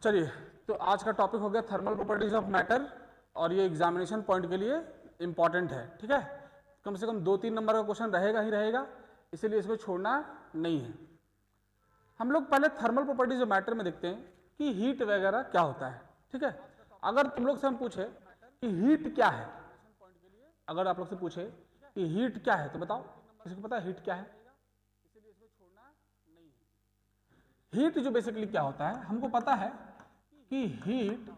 चलिए, तो आज का टॉपिक हो गया थर्मल प्रॉपर्टीज ऑफ मैटर, और ये एग्जामिनेशन पॉइंट के लिए इंपॉर्टेंट है। ठीक है, कम से कम 2-3 नंबर का क्वेश्चन रहेगा ही रहेगा, इसीलिए इसको छोड़ना नहीं है। हम लोग पहले थर्मल प्रॉपर्टीज ऑफ मैटर में देखते हैं कि हीट वगैरह क्या होता है। ठीक है, अगर तुम लोग से हम पूछे कि हीट क्या है, अगर आप लोग से पूछे कि हीट क्या है तो बताओ, किसी को पता है हीट क्या है? हीट जो बेसिकली क्या होता है, हमको पता है कि heat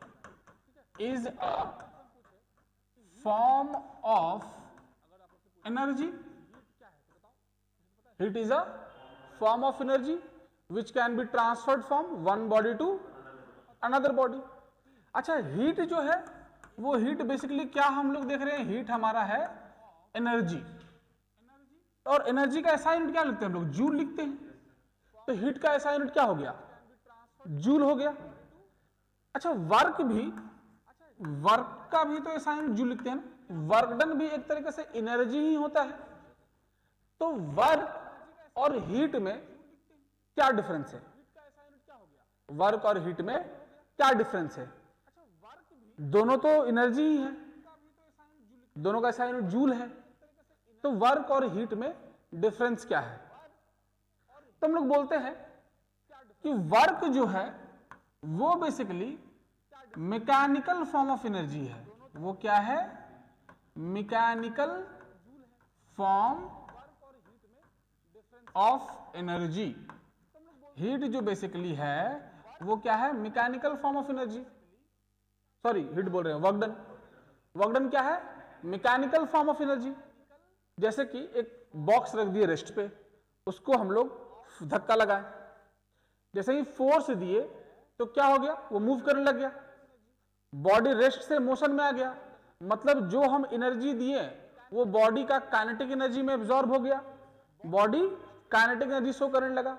is a form of energy. Heat is a form of energy which can be transferred from one body to another body. अच्छा, हीट जो है वो हीट बेसिकली क्या हम लोग देख रहे हैं, हीट हमारा है एनर्जी, और एनर्जी का ऐसा यूनिट क्या लिखते हैं हम लोग, जूल लिखते हैं। तो हीट का ऐसा यूनिट क्या हो गया, जूल हो गया। अच्छा, वर्क का भी तो ऐसा यूनिट जूल लिखते हैं ना, वर्क डन भी एक तरीके से एनर्जी ही होता है। तो वर्क और हीट में क्या डिफरेंस है, वर्क और हीट में क्या डिफरेंस है? दोनों तो एनर्जी ही है, दोनों का ऐसा यूनिट जूल है। तो वर्क और हीट में डिफरेंस क्या है? तो हम लोग बोलते हैं कि वर्क जो है वो basically mechanical form of energy है। वो क्या है? Mechanical form of energy. Heat जो बेसिकली है वो क्या है? Mechanical form of energy. Sorry, heat बोल रहे हैं, वर्क डन। वर्क डन क्या है? Mechanical form of energy. जैसे कि एक बॉक्स रख दिए रेस्ट पे, उसको हम लोग धक्का लगाए, जैसे ही फोर्स दिए तो क्या हो गया, वो मूव करने लग गया, बॉडी रेस्ट से मोशन में आ गया। मतलब जो हम एनर्जी दिए वो बॉडी का काइनेटिक एनर्जी में एब्जॉर्ब हो गया, बॉडी काइनेटिक एनर्जी शो करने लगा।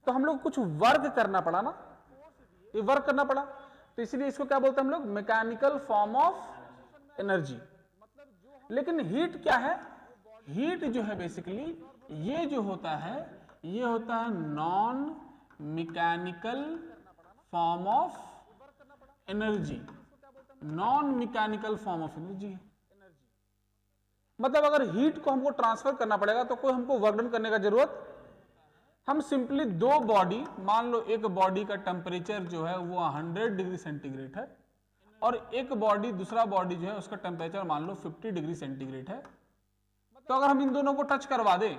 तो हम लोग कुछ वर्क करना पड़ा ना, ये वर्क करना पड़ा, तो इसलिए इसको क्या बोलते हैं हम लोग? Mechanical form of energy. लेकिन हीट क्या है? हीट जो है बेसिकली ये जो होता है, ये होता है non mechanical form of energy. Non mechanical form of energy है। मतलब अगर हीट को हमको ट्रांसफर करना पड़ेगा तो कोई हमको वर्क डन करने का जरूरत, हम सिंपली दो बॉडी, मान लो एक बॉडी का टेम्परेचर जो है वो 100 डिग्री सेंटीग्रेड है, और एक बॉडी, दूसरा बॉडी जो है उसका टेम्परेचर मान लो 50 डिग्री सेंटीग्रेड है। तो अगर हम इन दोनों को टच करवा दें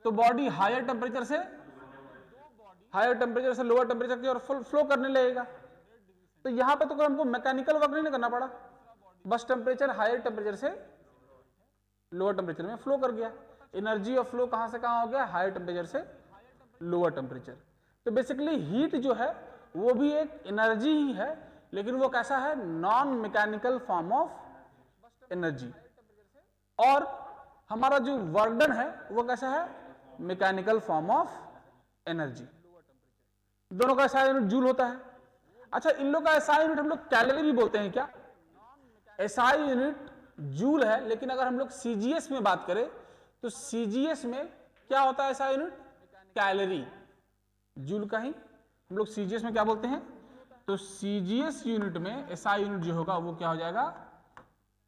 तो बॉडी हायर टेम्परेचर से लोअर टेम्परेचर की ओर फ्लो करने लगेगा। तो यहां पे तो कोई हमको मैकेनिकल वर्क नहीं करना पड़ा, बस टेम्परेचर हायर टेम्परेचर से लोअर टेम्परेचर में फ्लो कर गया। एनर्जी ऑफ फ्लो कहां से कहां हो गया? हायर टेम्परेचर से लोअर टेम्परेचर। तो बेसिकली हीट जो है वो भी एक एनर्जी ही है, लेकिन वो कैसा है? Non mechanical form of energy. और हमारा जो वर्क डन है वो कैसा है? Mechanical form of energy. दोनों का एसआई यूनिट जूल होता है। अच्छा, इन लोग का एसआई यूनिट हम लोग कैलोरी भी बोलते हैं क्या? एसआई यूनिट जूल है, लेकिन अगर हम लोग सीजीएस में बात करें तो सीजीएस में क्या होता है एसआई यूनिट? कैलोरी। जूल का ही हम लोग सीजीएस में क्या बोलते हैं? तो सीजीएस यूनिट में एसआई यूनिट जो होगा वो क्या हो जाएगा?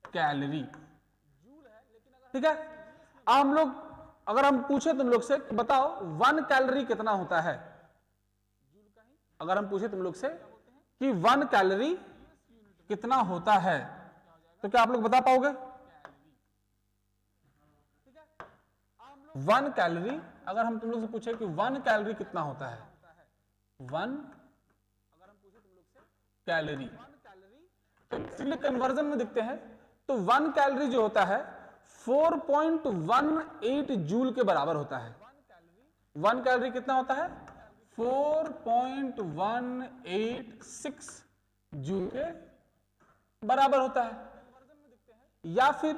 कैलोरी। ठीक है, अब हम लोग, अगर हम पूछे तुम लोग से बताओ 1 कैलोरी कितना होता है, अगर हम पूछे तुम लोग से कि 1 कैलोरी कितना होता है, तो क्या आप लोग बता पाओगे? 1 कैलोरी, अगर हम तुम लोग से पूछे कि 1 कैलोरी कितना होता है, 1 कैलोरी, तो इसलिए कन्वर्जन में देखते हैं तो 1 कैलोरी जो होता है 4.18 जूल के बराबर होता है। 1 कैलोरी कितना होता है? 4.186 जूल के बराबर होता है। या फिर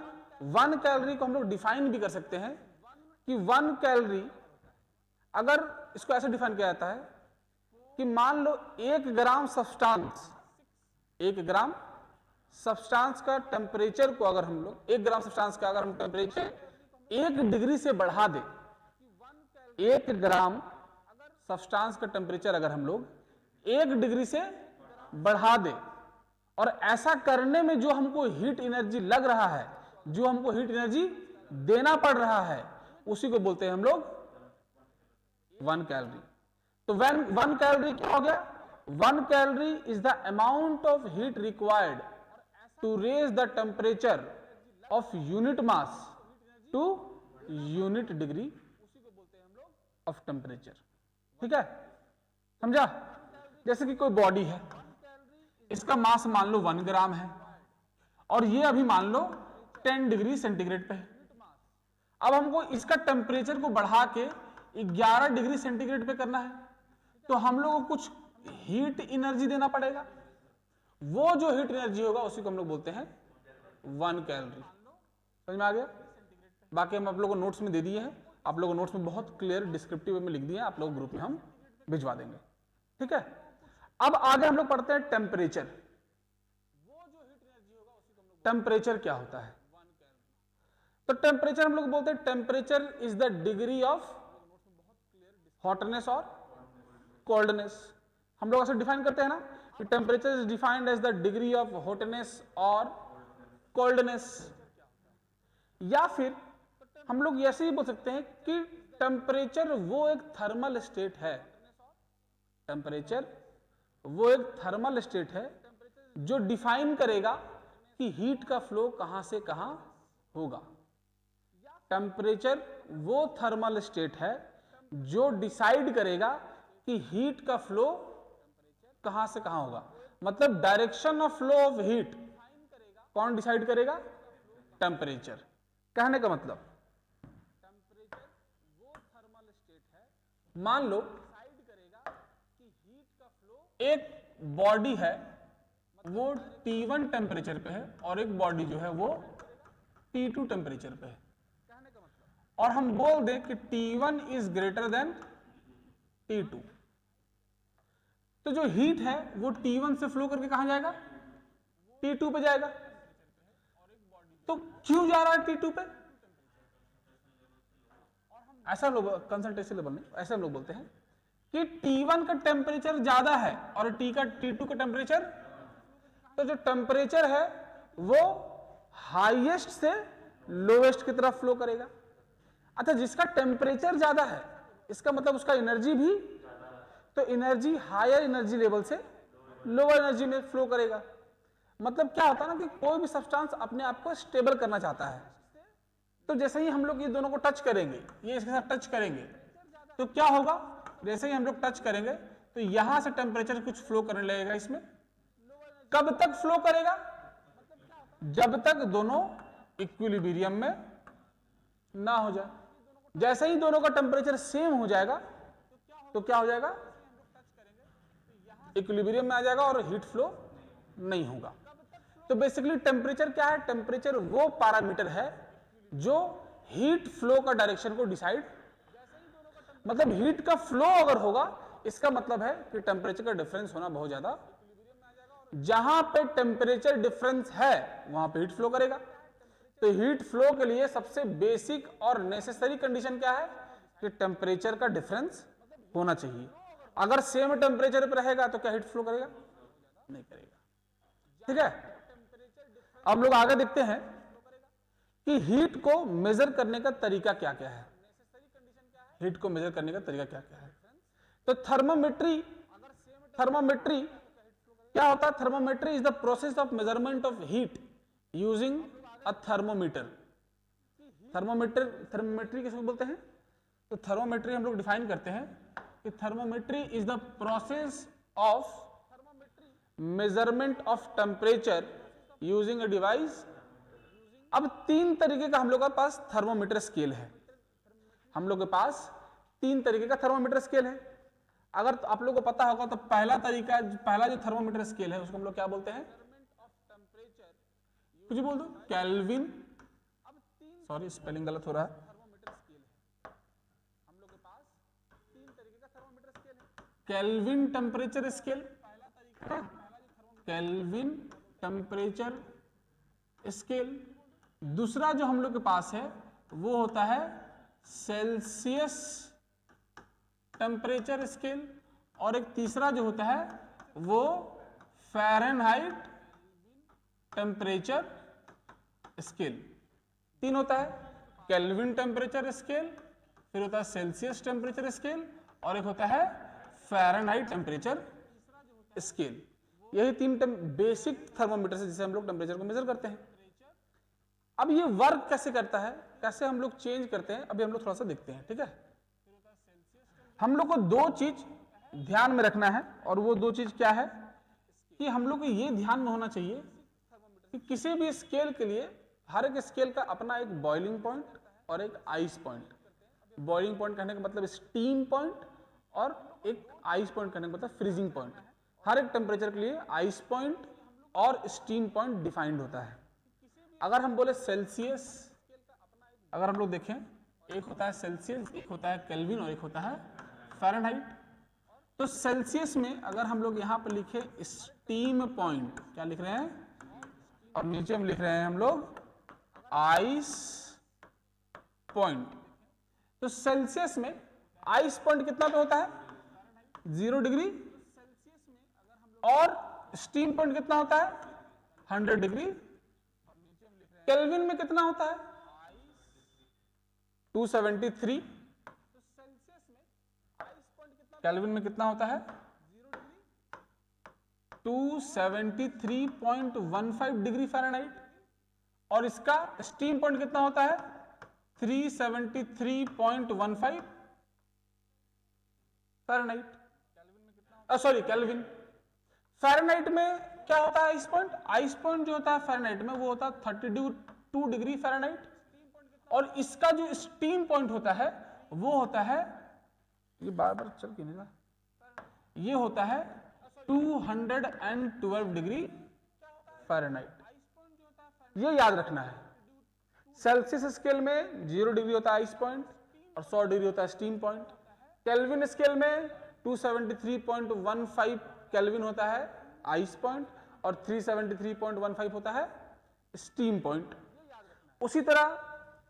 1 कैलोरी को हम लोग डिफाइन भी कर सकते हैं कि 1 कैलोरी, अगर इसको ऐसे डिफाइन किया जाता है कि मान लो 1 ग्राम सब्सटेंस, 1 ग्राम सब्सटेंस का टेम्परेचर को अगर हम लोग 1 ग्राम सब्सटेंस का अगर हम टेम्परेचर 1 डिग्री से बढ़ा दें, 1 ग्राम सब्सटेंस का टेम्परेचर अगर हम लोग 1 डिग्री से बढ़ा दे, और ऐसा करने में जो हमको हीट एनर्जी लग रहा है, जो हमको हीट एनर्जी देना पड़ रहा है, उसी को बोलते हैं हम लोग 1 कैलोरी। तो 1 कैलोरी क्या हो गया? 1 calorie is the amount of heat required to raise the temperature of unit mass to unit degree of temperature. ठीक है, समझा? जैसे कि कोई बॉडी है, इसका मास मान लो 1 ग्राम है, और ये अभी मान लो 10 डिग्री सेंटीग्रेड पे है। अब हमको इसका टेम्परेचर को बढ़ा के 11 डिग्री सेंटीग्रेड पे करना है, तो हम लोग को कुछ हीट एनर्जी देना पड़ेगा। वो जो हीट एनर्जी होगा उसी को हम लोग बोलते हैं 1 कैलोरी। समझ में आ गया? बाकी हम आप लोगों को नोट्स में दे दिए हैं, आप लोगों को नोट्स में बहुत क्लियर डिस्क्रिप्टिव वे में लिख दिए हैं, आप लोग ग्रुप में हम भिजवा देंगे। ठीक है, अब आगे हम लोग पढ़ते हैं टेम्परेचर। टेम्परेचर क्या होता है? तो टेम्परेचर हम लोग बोलते हैं temperature is the degree of hotness और कोल्डनेस। हम लोग ऐसे डिफाइन करते हैं ना कि temperature is defined as the degree of hotness और कोल्डनेस। या फिर हम लोग ऐसे ही बोल सकते हैं कि टेम्परेचर वो एक थर्मल स्टेट है। टेम्परेचर वो एक थर्मल स्टेट है जो डिफाइन करेगा कि हीट का फ्लो कहां से कहां होगा। टेम्परेचर वो थर्मल स्टेट है जो डिसाइड करेगा कि हीट का फ्लो कहां से कहां होगा। मतलब direction of flow of heat कौन डिसाइड करेगा? टेम्परेचर। कहने का मतलब मान लो एक बॉडी है वो T1 टेम्परेचर पे है और एक बॉडी जो है वो T2 टेम्परेचर पे है, और हम बोल दें कि T1 is greater than T2, तो जो हीट है वो T1 से फ्लो करके कहां जाएगा? T2 पे जाएगा। तो क्यों जा रहा है T2 पे? ऐसा लोग कंसंट्रेशन लेवल में ऐसे हम लोग बोलते हैं कि T1 का टेम्परेचर ज्यादा है और T2 का टेम्परेचर, तो जो टेम्परेचर है वो हाईएस्ट से लोवेस्ट की तरफ फ्लो करेगा। अच्छा, जिसका टेम्परेचर ज्यादा है इसका मतलब उसका एनर्जी भी, तो एनर्जी हायर एनर्जी लेवल से लोअर एनर्जी में फ्लो करेगा। मतलब क्या होता है ना कि कोई भी सब्सटेंस अपने आप को स्टेबल करना चाहता है, तो जैसे ही हम लोग ये दोनों को टच करेंगे, ये इसके साथ टच करेंगे, तो क्या होगा? जैसे ही हम लोग टच करेंगे तो यहां से टेम्परेचर कुछ फ्लो करने लगेगा इसमें। कब तक फ्लो करेगा? जब तक दोनों इक्विलिब्रियम में ना हो जाए। जैसे ही दोनों का टेम्परेचर सेम हो जाएगा तो क्या हो जाएगा? इक्विलिब्रियम में आ जाएगा और हीट फ्लो नहीं होगा। तो बेसिकली टेम्परेचर क्या है? टेम्परेचर वो पैरामीटर है जो हीट फ्लो का डायरेक्शन को डिसाइड, मतलब हीट का फ्लो अगर होगा इसका मतलब है कि टेम्परेचर का डिफरेंस होना बहुत ज्यादा। जहां पे टेम्परेचर डिफरेंस है वहां पे हीट फ्लो करेगा। तो हीट फ्लो के लिए सबसे बेसिक और नेसेसरी कंडीशन क्या है? कि टेम्परेचर का डिफरेंस होना चाहिए। अगर सेम टेम्परेचर पर रहेगा तो क्या हीट फ्लो करेगा? नहीं करेगा। ठीक है, अब लोग आगे देखते हैं कि हीट को मेजर करने का तरीका क्या क्या है। हीट को मेजर करने का तरीका क्या क्या है? तो थर्मोमेट्री क्या होता है? Thermometry is the process of measurement of heat using a thermometer. Thermometry किसको बोलते हैं? तो थर्मोमेट्री हम लोग डिफाइन करते हैं कि thermometry is the process of measurement of temperature using a device. अब 3 तरीके का हम लोग के पास थर्मोमीटर स्केल है। हम लोग के पास 3 तरीके का थर्मोमीटर स्केल है। अगर तो आप लोग को पता होगा तो पहला जो थर्मोमीटर स्केल है उसको हम लोग क्या बोलते हैं? कुछ बोल दो। केल्विन, सॉरी स्पेलिंग गलत हो रहा है। Kelvin temperature scale, kelvin temperature scale. दूसरा जो हम लोग के पास है वो होता है सेल्सियस टेम्परेचर स्केल, और एक तीसरा जो होता है वो फ़ारेनहाइट टेम्परेचर स्केल। तीन होता है, केल्विन टेम्परेचर स्केल, फिर होता है सेल्सियस टेम्परेचर स्केल, और एक होता है फ़ारेनहाइट टेम्परेचर स्केल। यही तीन बेसिक थर्मोमीटर से जिसे हम लोग टेम्परेचर को मेजर करते हैं। अब ये वर्क कैसे करता है, कैसे हम लोग चेंज करते हैं, अभी हम लोग थोड़ा सा देखते हैं। ठीक है, हम लोग को दो चीज ध्यान में रखना है, और वो दो चीज क्या है कि हम लोग को ये ध्यान में होना चाहिए कि किसी भी स्केल के लिए हर एक स्केल का अपना एक बॉइलिंग पॉइंट और एक आइस पॉइंट। बॉइलिंग पॉइंट कहने का मतलब स्टीम पॉइंट, और एक आइस पॉइंट कहने का मतलब फ्रीजिंग पॉइंट। हर एक टेम्परेचर के लिए आइस पॉइंट और स्टीम पॉइंट डिफाइंड होता है। अगर हम बोले सेल्सियस, अगर हम लोग देखें, एक होता है सेल्सियस, एक होता है केल्विन और एक होता है फ़ारेनहाइट। तो सेल्सियस में अगर हम लोग यहाँ पर लिखे स्टीम पॉइंट, क्या लिख रहे हैं, और नीचे में लिख रहे हैं हम लोग आइस पॉइंट। तो सेल्सियस में आइस पॉइंट कितना पे होता है, 0 डिग्री, और स्टीम पॉइंट कितना होता है, 100 डिग्री। केल्विन में कितना होता है, 273। केल्विन में कितना होता है, 273.15 डिग्री फ़ारेनहाइट, और इसका स्टीम पॉइंट कितना होता है, 373.15 फ़ारेनहाइट, सॉरी केल्विन। फ़ारेनहाइट में क्या होता है आइस पॉइंट, आइस पॉइंट जो होता है फ़ारेनहाइट में वो होता है 32 डिग्री फ़ारेनहाइट, और इसका जो स्टीम पॉइंट होता है वो होता है, ये बार बार चल क्यों नहीं रहा, ये होता है 212 डिग्री फ़ारेनहाइट। ये याद रखना है। सेल्सियस स्केल में 0 डिग्री होता है आइस पॉइंट और 100 डिग्री होता है स्टीम पॉइंट। केल्विन स्केल में 273.15 केल्विन होता है आइस पॉइंट और 373.15 होता है स्टीम पॉइंट। उसी तरह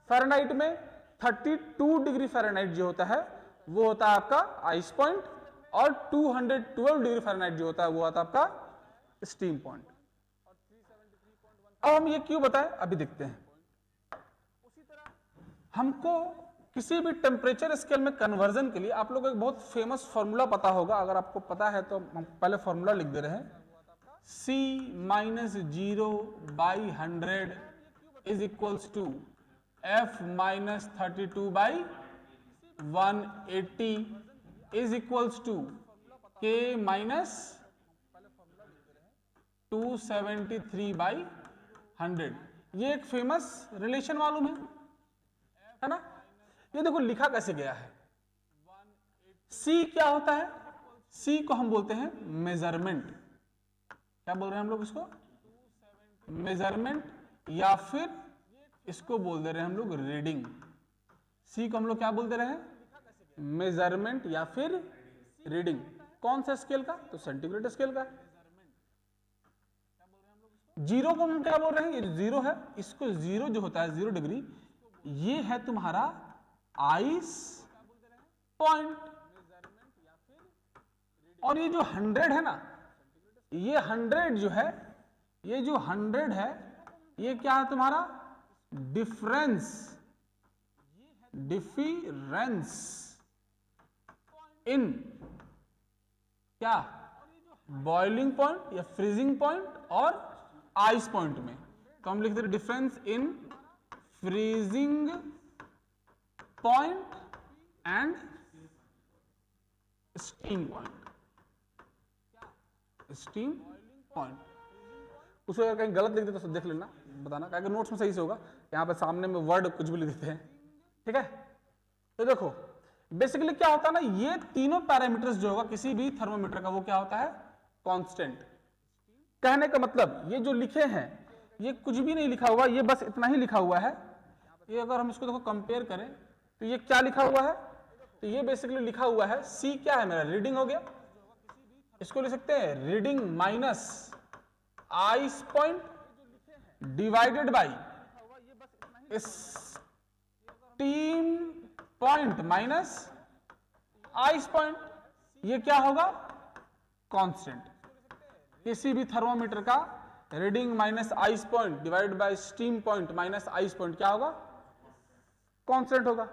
फ़ारेनहाइट में 32 डिग्री फ़ारेनहाइट जो होता है वो होता है आपका आइस पॉइंट, और 212 डिग्री फ़ारेनहाइट जो होता है वो आता है आपका स्टीम पॉइंट। अब हम ये क्यों बताएं, अभी देखते हैं। हमको किसी भी टेम्परेचर स्केल में कन्वर्जन के लिए आप लोगों को एक बहुत फेमस फॉर्मूला पता होगा, अगर आपको पता है तो हम पहले फॉर्मूला लिख दे रहे हैं। C-0/100 is equals to F-32/180 is equals to K-273/100। ये एक फेमस रिलेशन मालूम है ना। ये देखो लिखा कैसे गया है। C क्या होता है, C को हम बोलते हैं मेजरमेंट। क्या बोल रहे हैं हम लोग इसको, मेजरमेंट, या फिर इसको बोल दे रहे हैं हम लोग रीडिंग। C को हम लोग क्या बोल दे रहे हैं, मेजरमेंट या फिर रीडिंग। कौन सा स्केल का, तो सेंटीग्रेड स्केल का। जीरो को हम क्या बोल रहे हैं, ये जीरो है, इसको जीरो जो होता है 0 डिग्री, ये है तुम्हारा आइस पॉइंट। और ये जो 100 है ना, ये 100 जो है, ये जो 100 है, ये क्या है तुम्हारा डिफरेंस इन क्या बॉइलिंग पॉइंट या फ्रीजिंग पॉइंट और आइस पॉइंट में। तो हम लिखते हैं difference in freezing point and steam point. Steam point उसको अगर कहीं गलत लिख दे तो देख लेना, बताना, क्या नोट्स में सही से होगा। यहाँ पे सामने में वर्ड कुछ भी लिख देते हैं, ठीक है। तो देखो बेसिकली क्या होता है ना, ये तीनों पैरामीटर्स जो होगा किसी भी थर्मोमीटर का वो क्या होता है, कांस्टेंट। कहने का मतलब ये जो लिखे हैं ये कुछ भी नहीं लिखा हुआ, ये बस इतना ही लिखा हुआ है। ये अगर हम इसको देखो कंपेयर करें तो ये क्या लिखा हुआ है, तो ये बेसिकली लिखा हुआ है C क्या है मेरा, रीडिंग हो गया। इसको लिख सकते हैं reading minus ice point divided by steam point minus ice point. ये क्या होगा, कांस्टेंट। किसी भी थर्मोमीटर का reading minus ice point divided by steam point minus ice point क्या होगा, कांस्टेंट होगा।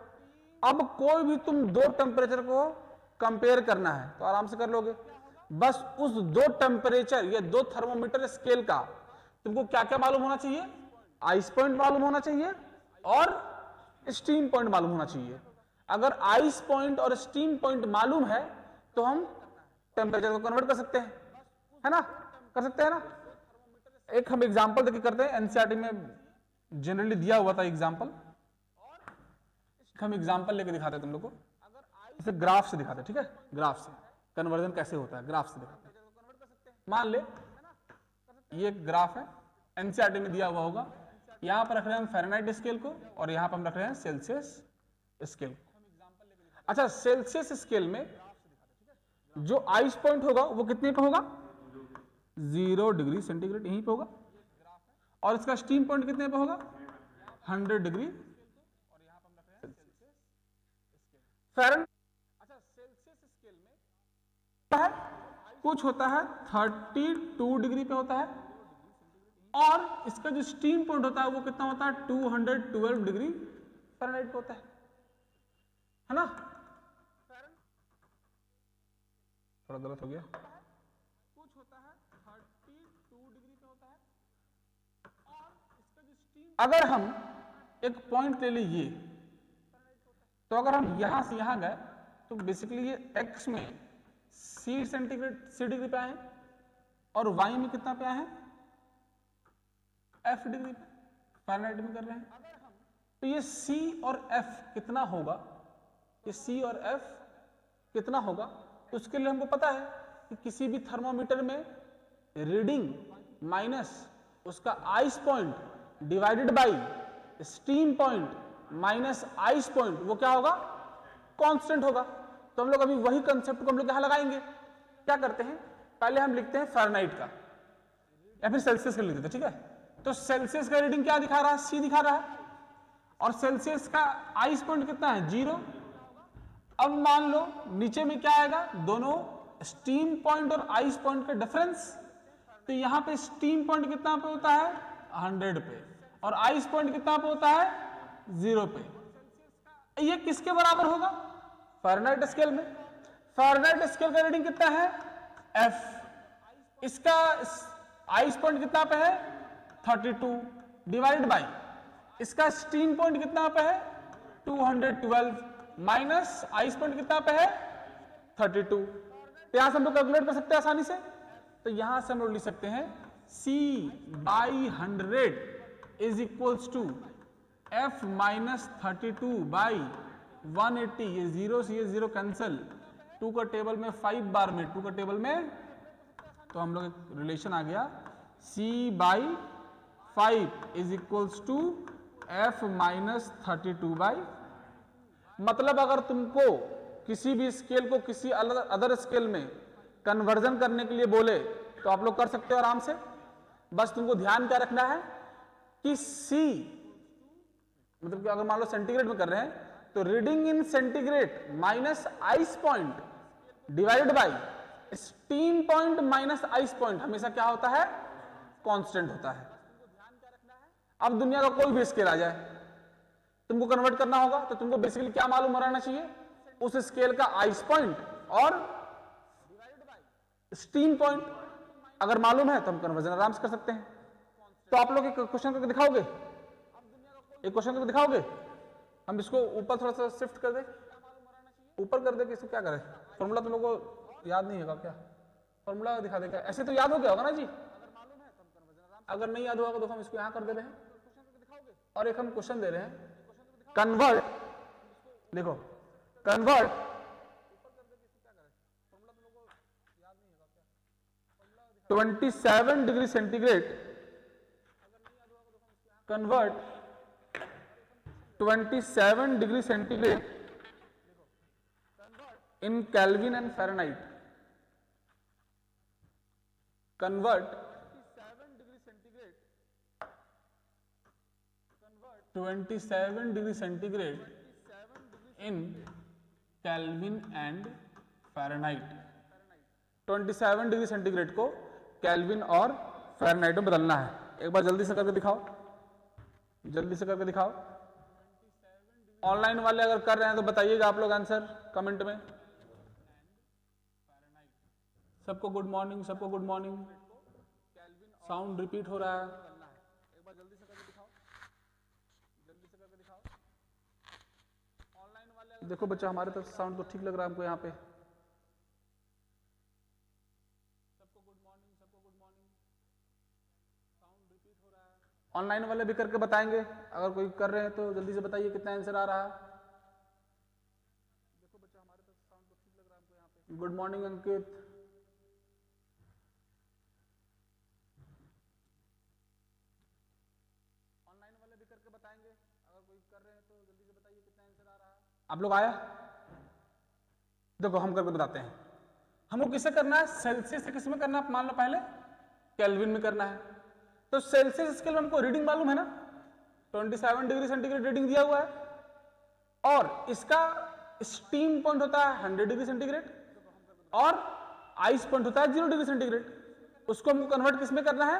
अब कोई भी तुम दो टेम्परेचर को कंपेयर करना है तो आराम से कर लोगे। बस उस दो टेम्परेचर या दो थर्मोमीटर स्केल का तुमको क्या क्या मालूम होना चाहिए, आइस पॉइंट मालूम होना चाहिए और स्टीम पॉइंट मालूम होना चाहिए। अगर आइस पॉइंट और स्टीम पॉइंट मालूम है तो हम टेम्परेचर को कन्वर्ट कर सकते हैं, है ना, कर सकते हैं ना। एक हम एग्जांपल देके करते हैं, एनसीईआरटी में जनरली दिया हुआ था एग्जांपल, हम एग्जांपल लेके दिखाते हैं तुम लोग को, जैसे ग्राफ से दिखाते हैं, ठीक है, ग्राफ से कन्वर्जन कैसे होता है, ग्राफ से दिखाते हैं। मान ले ये ग्राफ है, एनसीईआरटी में दिया हुआ होगा, यहां पर रख रहे हैं हम फ़ारेनहाइट स्केल को और यहां पर हम रख रहे हैं सेल्सियस स्केल को। अच्छा, सेल्सियस स्केल में जो आइस पॉइंट होगा वो कितने पे होगा, 0 डिग्री सेंटीग्रेड यहीं पे होगा, और इसका स्टीम पॉइंट कितने पे होगा, 100 डिग्री फ़ारेनहाइट। अच्छा, सेल्सियस स्केल में है कुछ होता है 32 डिग्री पे होता है, और इसका जो स्टीम पॉइंट होता है वो कितना होता है, 212 डिग्री फ़ारेनहाइट पे होता है ना। थोड़ा गलत हो गया, कुछ होता है 32 डिग्री पे होता है, और इसका जो स्टीम, अगर हम एक पॉइंट ले लीजिए तो अगर हम यहां से यहां गए तो बेसिकली ये एक्स में सी सेंटीग्रेड सी डिग्री पे आए हैं और वाई में कितना पे आए हैं, एफ डिग्री पे, फ़ारेनहाइट में कर रहे हैं। तो ये सी और एफ कितना होगा, ये सी और एफ कितना होगा, तो उसके लिए हमको पता है कि किसी भी थर्मोमीटर में रीडिंग माइनस उसका ice point divided by steam point minus ice point वो क्या होगा, कांस्टेंट होगा। तो हम लोग अभी वही कंसेप्ट को हम लोग यहां लगाएंगे। क्या करते हैं, पहले हम लिखते हैं फ़ारेनहाइट का या फिर सेल्सियस का लिख देते हैं, ठीक है। तो सेल्सियस का रीडिंग क्या दिखा रहा है, सी दिखा रहा है, और सेल्सियस का आइस पॉइंट कितना है, 0। अब मान लो नीचे में क्या आएगा, दोनों स्टीम पॉइंट और आइस पॉइंट का डिफरेंस, तो यहां पे स्टीम पॉइंट कितना पे होता है, 100 पे, और आइस पॉइंट कितना पे होता है, 0 पे। ये किसके बराबर होगा, फ़ारेनहाइट स्केल में। फ़ारेनहाइट स्केल का रीडिंग कितना है, एफ। इसका आइस पॉइंट कितना पे है, 32 डिवाइड बाई इसका स्टीम पॉइंट कितना पे है, 212 माइनस आइस पॉइंट कितना पे है, 32। तो यहां से हम लोग कैलकुलेट कर सकते हैं आसानी से। तो यहां से हम लोग लिख सकते हैं C by 100 is equals to F minus 32 by 180। ये 0 से ये 0 कैंसल, 2 का टेबल में 5 बार में 2 का टेबल में, तो हम लोग एक रिलेशन आ गया, C by 5 is equals to F minus 32 by. मतलब अगर तुमको किसी भी स्केल को किसी अदर स्केल में कन्वर्जन करने के लिए बोले तो आप लोग कर सकते हो आराम से। बस तुमको ध्यान क्या रखना है कि C, मतलब कि अगर मान लो सेंटीग्रेड में कर रहे हैं तो reading in centigrade minus ice point divided by steam point minus ice point हमेशा क्या होता है, कांस्टेंट होता है। अब दुनिया का कोई भी स्केल आ जाए, तुमको कन्वर्ट करना होगा तो तुमको बेसिकली क्या मालूम रहना चाहिए, उस स्केल का आइस पॉइंट और स्टीम पॉइंट अगर मालूम है तो हम कन्वर्जन आराम से कर सकते हैं। तो आप लोग एक क्वेश्चन करके दिखाओगे, एक क्वेश्चन करके दिखाओगे, हम इसको ऊपर थोड़ा सा शिफ्ट कर दे, ऊपर कर दे कि इसको क्या करें, फॉर्मूला तुम लोग को याद नहीं होगा क्या, फॉर्मूला दिखा देगा, ऐसे तो याद हो गया होगा ना जी। अगर नहीं याद होगा तो हम इसको यहां कर दे रहे हैं, और एक हम क्वेश्चन दे रहे हैं, कन्वर्ट, देखो convert 27 degree centigrade, convert 27 degree centigrade in kelvin and Fahrenheit, convert 27 degree centigrade in kelvin and Fahrenheit. 27 degree centigrade को केल्विन और फ़ारेनहाइट में बदलना है। एक बार जल्दी से करके दिखाओ, जल्दी से करके दिखाओ। ऑनलाइन वाले अगर कर रहे हैं तो बताइएगा आप लोग आंसर कमेंट में। सबको गुड मॉर्निंग, सबको गुड मॉर्निंग। साउंड रिपीट हो रहा है, एक बार जल्दी से करके दिखाओ, जल्दी से करके दिखाओ। ऑनलाइन वाले देखो बच्चा, हमारे तरफ साउंड तो ठीक लग रहा है हमको यहाँ पे। सबको गुड मॉर्निंग, सबको गुड मॉर्निंग। साउंड रिपीट हो रहा है। ऑनलाइन वाले भी करके बताएंगे, अगर कोई कर रहे हैं तो जल्दी से बताइए कितना आंसर आ रहा है। देखो बच्चा, हमारे तरफ साउंड तो ठीक लग रहा है हमको यहाँ पे। गुड मॉर्निंग अंकित। ऑनलाइन वाले भी करके बताएंगे, अगर कोई कर रहे हैं तो जल्दी से बताइए कितना आंसर आ रहा है। आप लोग आया? देखो हम करके बताते हैं। हमको किसे करना है? सेल्सियस से किस में करना है? मान लो पहले केल्विन में करना है। तो सेल्सियस स्केल में हमको रीडिंग मालूम है ना, 27 डिग्री सेंटीग्रेड रीडिंग दिया हुआ है, और इसका स्टीम पॉइंट होता है 100 डिग्री सेंटीग्रेड और आइस पॉइंट होता है 0 डिग्री सेंटीग्रेड। उसको हमको कन्वर्ट किस में करना है?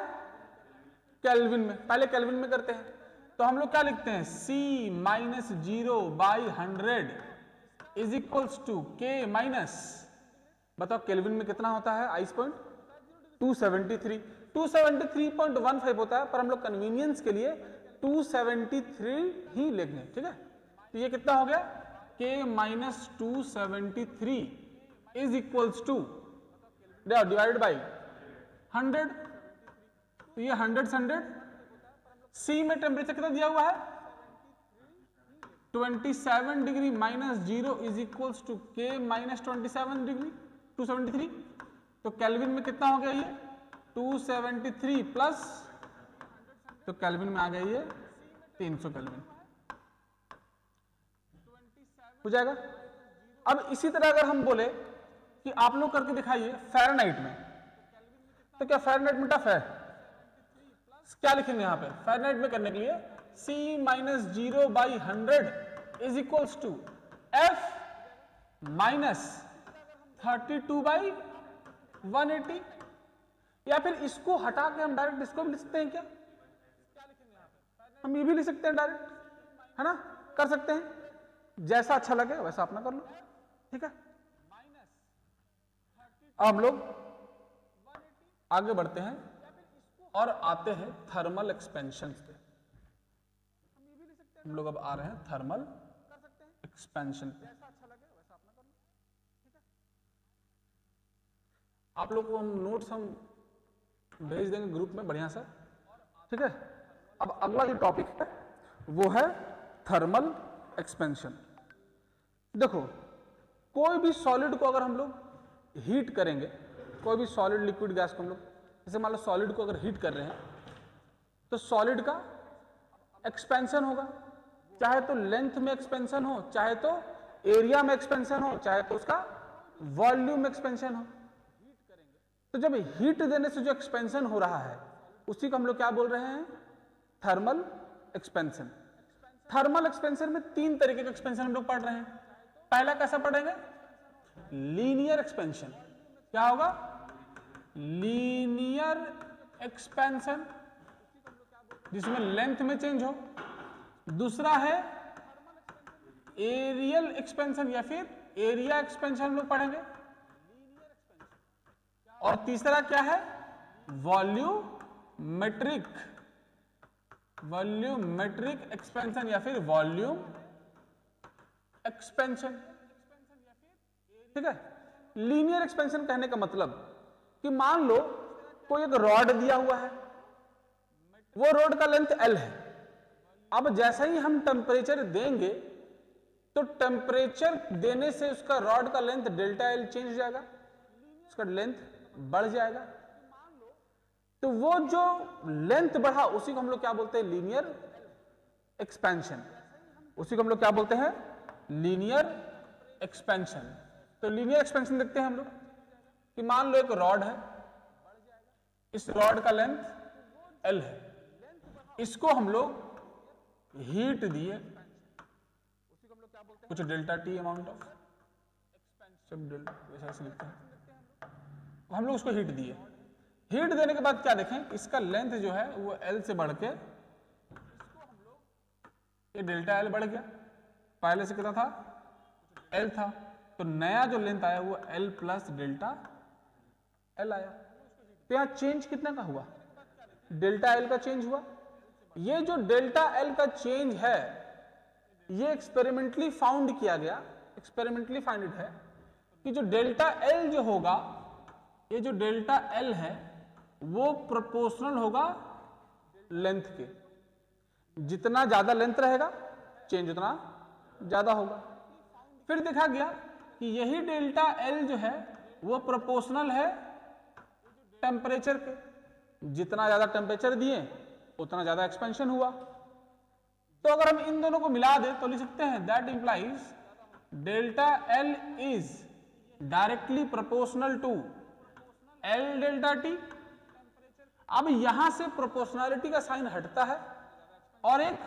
केल्विन में। पहले केल्विन में करते हैं, तो हम लोग क्या लिखते हैं? C minus 0/100 is equals to K minus, बताओ केल्विन में कितना होता है आइस पॉइंट? 273.15 होता है, पर हम लोग कन्वीनियंस के लिए 273 ही लेंगे, ठीक है। तो ये कितना हो गया? K minus 273 is equals two divided by 100। तो ये 100 से 100। सी में टेम्परेचर कितना दिया हुआ है? 27 degree minus 0 is equals to K minus 27 degree 273। तो केल्विन में कितना हो गया ये? 273 प्लस, तो केल्विन में आ गया ये 300 केल्विन हो जाएगा। अब इसी तरह अगर हम बोले कि आप लोग करके दिखाइए फ़ारेनहाइट में, तो क्या फ़ारेनहाइट में टफ है? क्या लिखेंगे यहाँ पे फ़ारेनहाइट में करने के लिए? C minus 0/100 is equals to F minus 32/180, या फिर इसको हटा के हम डायरेक्ट इसको भी लिख सकते हैं क्या? हम ये भी लिख सकते हैं डायरेक्ट, है ना, कर सकते हैं, जैसा अच्छा लगे वैसा अपना कर लो, ठीक है। अब हम लोग आगे बढ़ते हैं और आते हैं थर्मल एक्सपेंशन पे। हम लोग अब आ रहे हैं थर्मल एक्सपेंशन पे। आप लोग को हम नोट्स हम भेज देंगे ग्रुप में बढ़िया सा, ठीक है। अब अगला जो टॉपिक है वो है थर्मल एक्सपेंशन। देखो कोई भी सॉलिड को अगर हम लोग हीट करेंगे, कोई भी सॉलिड लिक्विड गैस को हम लोग, जैसे मान लो सॉलिड को अगर हीट कर रहे हैं, तो सॉलिड का एक्सपेंशन होगा, चाहे तो लेंथ में एक्सपेंशन हो, चाहे तो एरिया में एक्सपेंशन हो, चाहे तो उसका वॉल्यूम में एक्सपेंशन हो। तो जब हीट देने से जो एक्सपेंशन हो रहा है उसी को हम लोग क्या बोल रहे हैं? Thermal expansion. थर्मल एक्सपेंशन में 3 तरीके का एक्सपेंशन हम लोग पढ़ रहे हैं। पहला कैसा पढ़ेंगे? Linear expansion. क्या होगा? लीनियर एक्सपेंशन, जिसमें लेंथ में चेंज हो। दूसरा है एरियल एक्सपेंशन या फिर एरिया एक्सपेंशन हम लोग पढ़ेंगे। और तीसरा क्या है? वॉल्यूमेट्रिक एक्सपेंशन या फिर वॉल्यूम एक्सपेंशन, ठीक है। लीनियर एक्सपेंशन कहने का मतलब कि मान लो कोई एक रॉड दिया हुआ है, वो रॉड का लेंथ L है। अब जैसे ही हम टेम्परेचर देंगे तो टेम्परेचर देने से उसका रॉड का लेंथ डेल्टा L चेंज हो जाएगा, उसका लेंथ बढ़ जाएगा। तो वो जो लेंथ बढ़ा उसी को हम लोग क्या बोलते हैं? Linear expansion. उसी को हम लोग क्या बोलते हैं? Linear expansion. तो लीनियर एक्सपेंशन देखते हैं हम लोग कि मान लो एक रॉड है, इस रॉड का लेंथ L है, इसको हम लोग हीट दिए कुछ डेल्टा T अमाउंट ऑफ, सब डेल्टा वैसा ऐसे लिखते हैं। हम लोग उसको हीट दिए, हीट देने के बाद क्या देखें, इसका लेंथ जो है वो L से बढ़ के ये डेल्टा L बढ़ गया, पहले से कितना था L था, तो नया जो लेंथ आया वो L प्लस डेल्टा L आया। तो यहाँ चेंज कितना का हुआ, डेल्टा L का चेंज हुआ। ये जो डेल्टा L का चेंज है ये एक्सपेरिमेंटली फाउंड किया गया, एक्सपेरिमेंटली फाइंडेड है कि जो डेल्टा L जो होगा, ये जो डेल्टा L है वो प्रोपोर्शनल होगा लेंथ के, जितना ज्यादा लेंथ रहेगा चेंज उतना ज्यादा होगा। फिर देखा गया कि यही डेल्टा L जो है वो प्रोपोर्शनल है टेम्परेचर के, जितना ज्यादा टेम्परेचर दिए उतना ज्यादा एक्सपेंशन हुआ। तो अगर हम इन दोनों को मिला दें तो लिख सकते हैं that implies delta L is directly proportional to L delta T। अब यहां से प्रोपोर्शनैलिटी का साइन हटता है और एक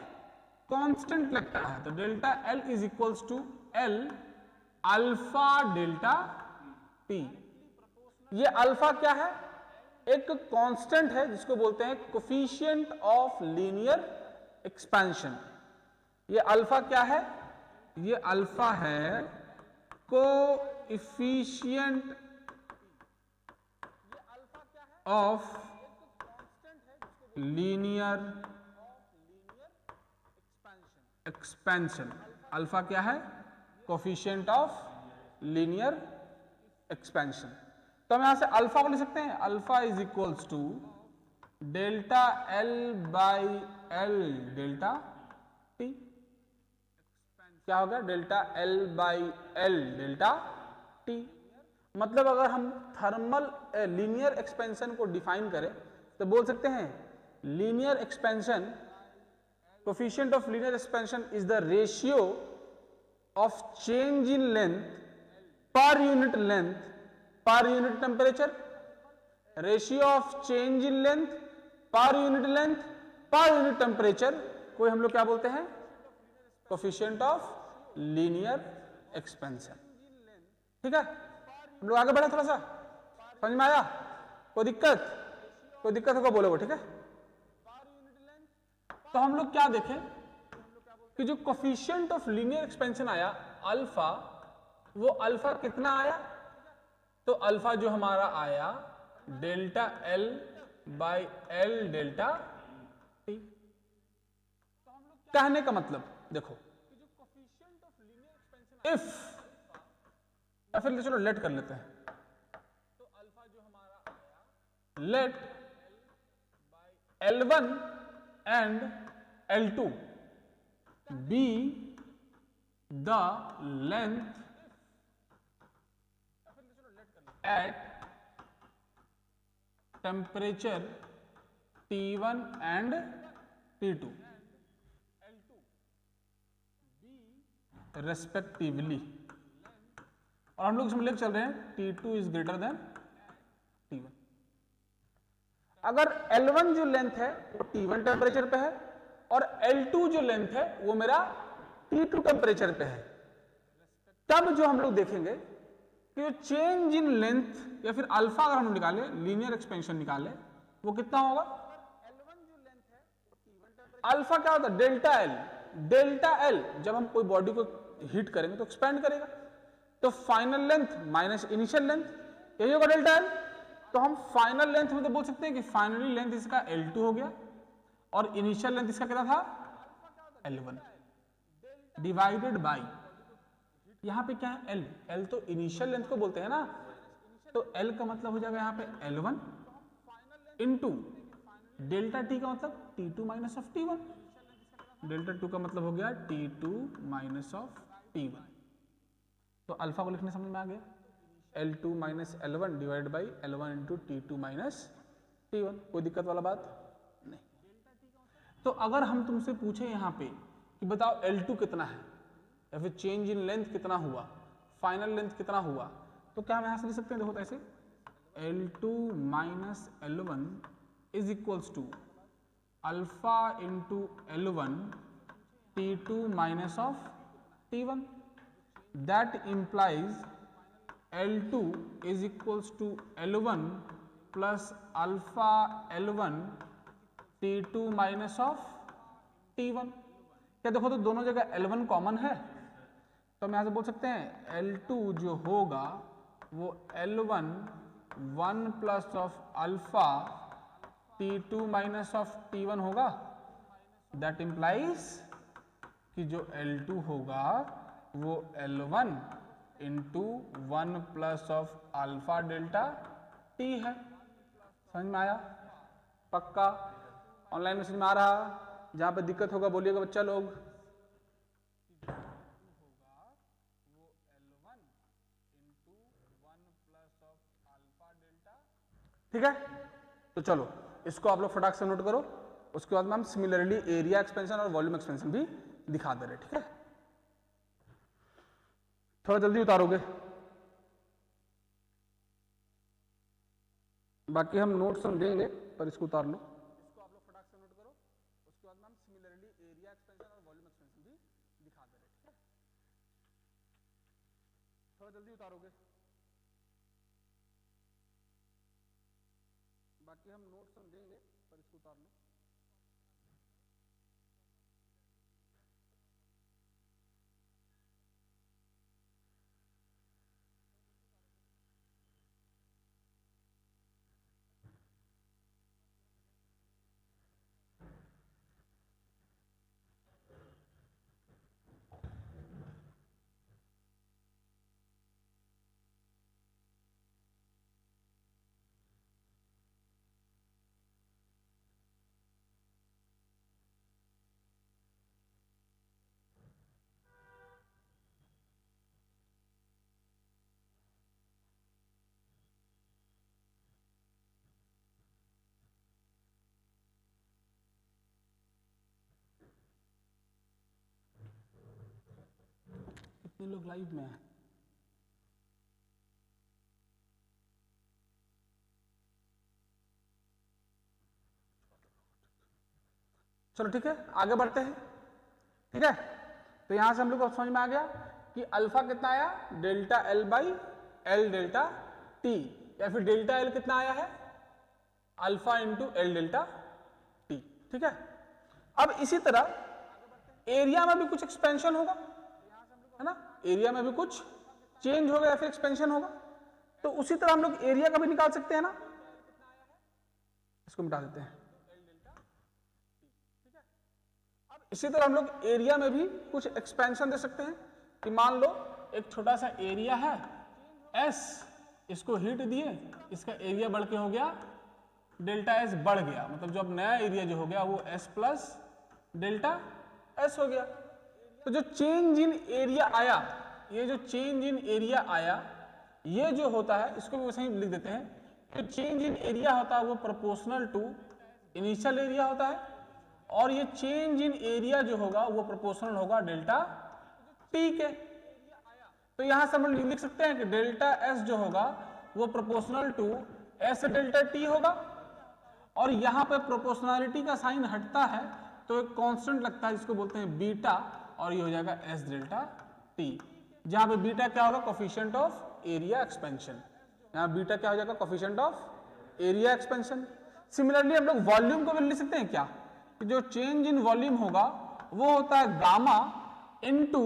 कांस्टेंट लगता है, तो delta L is equals to L alpha delta T। ये अल्फा क्या है, एक कांस्टेंट है जिसको बोलते हैं कोफिशिएंट ऑफ लीनियर एक्सपेंशन। ये अल्फा क्या है, ये अल्फा है coefficient of linear expansion. Alpha क्या है, कोफिशिएंट ऑफ लीनियर एक्सपेंशन। तो हम यहां से अल्फा को लिख सकते हैं, alpha is equals to delta L by L delta T। क्या हो गया, delta L by L delta T। मतलब अगर हम थर्मल लीनियर एक्सपेंशन को डिफाइन करें तो बोल सकते हैं linear expansion, coefficient of linear expansion is the ratio of change in length per unit length per unit temperature, ratio of change in length per unit temperature को हम लोग क्या बोलते हैं, कोफिशिएंट ऑफ लीनियर एक्सपेंशन। ठीक है, हम लोग आगे बढ़े, थोड़ा सा समझ में आया, कोई दिक्कत होगा बोलो वो, ठीक है। तो हम लोग क्या देखें कि जो कोफिशिएंट ऑफ लीनियर एक्सपेंशन आया अल्फा, वो अल्फा कितना आया, तो अल्फा जो हमारा आया delta L by L delta T। कहने का मतलब देखो, इफ या फिर चलो लेट कर लेते हैं, तो अल्फा जो हमारा आया let L1 and L2 be the length at temperature T1 and T2 respectively। और हम लोग इसमें लेके चल रहे हैं T2 is greater than T1। अगर L1 जो लेंथ है वो T1 टेम्परेचर पे है और L2 जो लेंथ है वो मेरा T2 टेम्परेचर पे है, तब जो हम लोग देखेंगे कि जो चेंज इन लेंथ या फिर अल्फा अगर हम निकाले, लीनियर एक्सपेंशन निकाले, वो कितना होगा, अल्फा क्या होता है डेल्टा L। डेल्टा L जब हम कोई बॉडी को हीट करेंगे तो एक्सपेंड करेगा, तो final length minus initial length, यही होगा डेल्टा L। तो हम फाइनल लेंथ में तो बोल सकते हैं कि फाइनली लेंथ इसका L2 हो गया और इनिशियल लेंथ इसका कितना था L1 डिवाइडेड बाई, यहां पे क्या है L तो इनिशियल लेंथ को बोलते हैं ना, तो L का मतलब हो जाएगा यहां पे L1 इंटू डेल्टा T का मतलब T2 minus of T1, delta 2 का मतलब हो गया T2 माइनस ऑफ T1। तो अल्फा को लिखने समझ में आ गया, L2 minus L1 divide by L1 into T2 minus T1। कोई दिक्कत वाला बात नहीं। तो अगर हम तुमसे पूछे यहाँ पे कि बताओ L2 कितना है या फिर चेंज इन लेंथ कितना हुआ, फाइनल लेंथ कितना हुआ, तो क्या हम यहां से लिख सकते हैं, देखो ऐसे L2 minus L1 is equals to alpha into L1 T2 minus of T1। That implies L2 is equals to L1 plus alpha L1 T2 minus of T1। क्या देखो तो दोनों जगह L1 कॉमन है, तो हम यहां से बोल सकते हैं L2 जो होगा वो L1 1 plus of alpha T2 minus of T1 होगा। दैट इंप्लाइज कि जो L2 होगा वो L1 into 1 plus of alpha delta T है। समझ में आया? पक्का? ऑनलाइन में समझ में आ रहा? जहां पे दिक्कत होगा बोलिएगा बच्चा लोग। ठीक है, तो चलो इसको आप लोग फटाक से नोट करो। उसके बाद में हम सिमिलरली एरिया एक्सपेंशन और वॉल्यूम एक्सपेंशन भी दिखा दे रहे। ठीक है, थोड़ा जल्दी उतारोगे, बाकी हम नोट्स हम देंगे पर इसको उतार लो। इसको आप लोग फटाक से नोट करो। उसके बाद में हम सिमिलरली एरिया एक्सपेंशन और वॉल्यूम एक्सपेंशन भी दिखा दे रहे। ठीक है, थोड़ा जल्दी उतारोगे, बाकी हम नोट्स हम देंगे पर इसको उतार लो। कितने लोग लाइव में हैं? चलो ठीक है, आगे बढ़ते हैं। ठीक है, तो यहां से हम लोग को समझ में आ गया कि अल्फा कितना आया, delta L by L delta T, या फिर डेल्टा एल कितना आया है, alpha into L delta T. ठीक है, अब इसी तरह एरिया में भी कुछ एक्सपेंशन होगा, है ना, एरिया में भी कुछ चेंज होगा या फिर एक्सपेंशन होगा, तो उसी तरह हम लोग एरिया का भी निकाल सकते हैं ना। इसको मिटा देते हैं। इसी तरह हम लोग एरिया में भी कुछ एक्सपेंशन दे सकते हैं कि मान लो एक छोटा सा एरिया है S, इसको हीट दिए, इसका एरिया बढ़ के हो गया डेल्टा S बढ़ गया, मतलब जो अब नया एरिया जो हो गया वो S प्लस डेल्टा S हो गया। तो जो चेंज इन एरिया आया, ये जो चेंज इन एरिया आया, ये जो होता है इसको भी वैसे ही लिख देते हैं, जो चेंज इन एरिया होता है वो प्रोपोर्शनल टू इनिशियल एरिया होता है, और ये चेंज इन एरिया जो होगा वो प्रोपोर्शनल होगा डेल्टा टी के। तो यहां से हम लिख सकते हैं कि डेल्टा एस जो होगा वो proportional to S delta T होगा, और यहां पे प्रोपोर्शनलिटी का साइन हटता है तो एक कांस्टेंट लगता है जिसको बोलते हैं बीटा, और ये हो जाएगा एस डेल्टा टी, जहां पे बीटा क्या होगा, कोफिशिएंट ऑफ एरिया एक्सपेंशन। यहां बीटा क्या हो जाएगा, coefficient of area expansion. Similarly हम लोग वॉल्यूम को भी लिख सकते हैं क्या, कि जो चेंज इन वॉल्यूम होगा वो होता है gamma into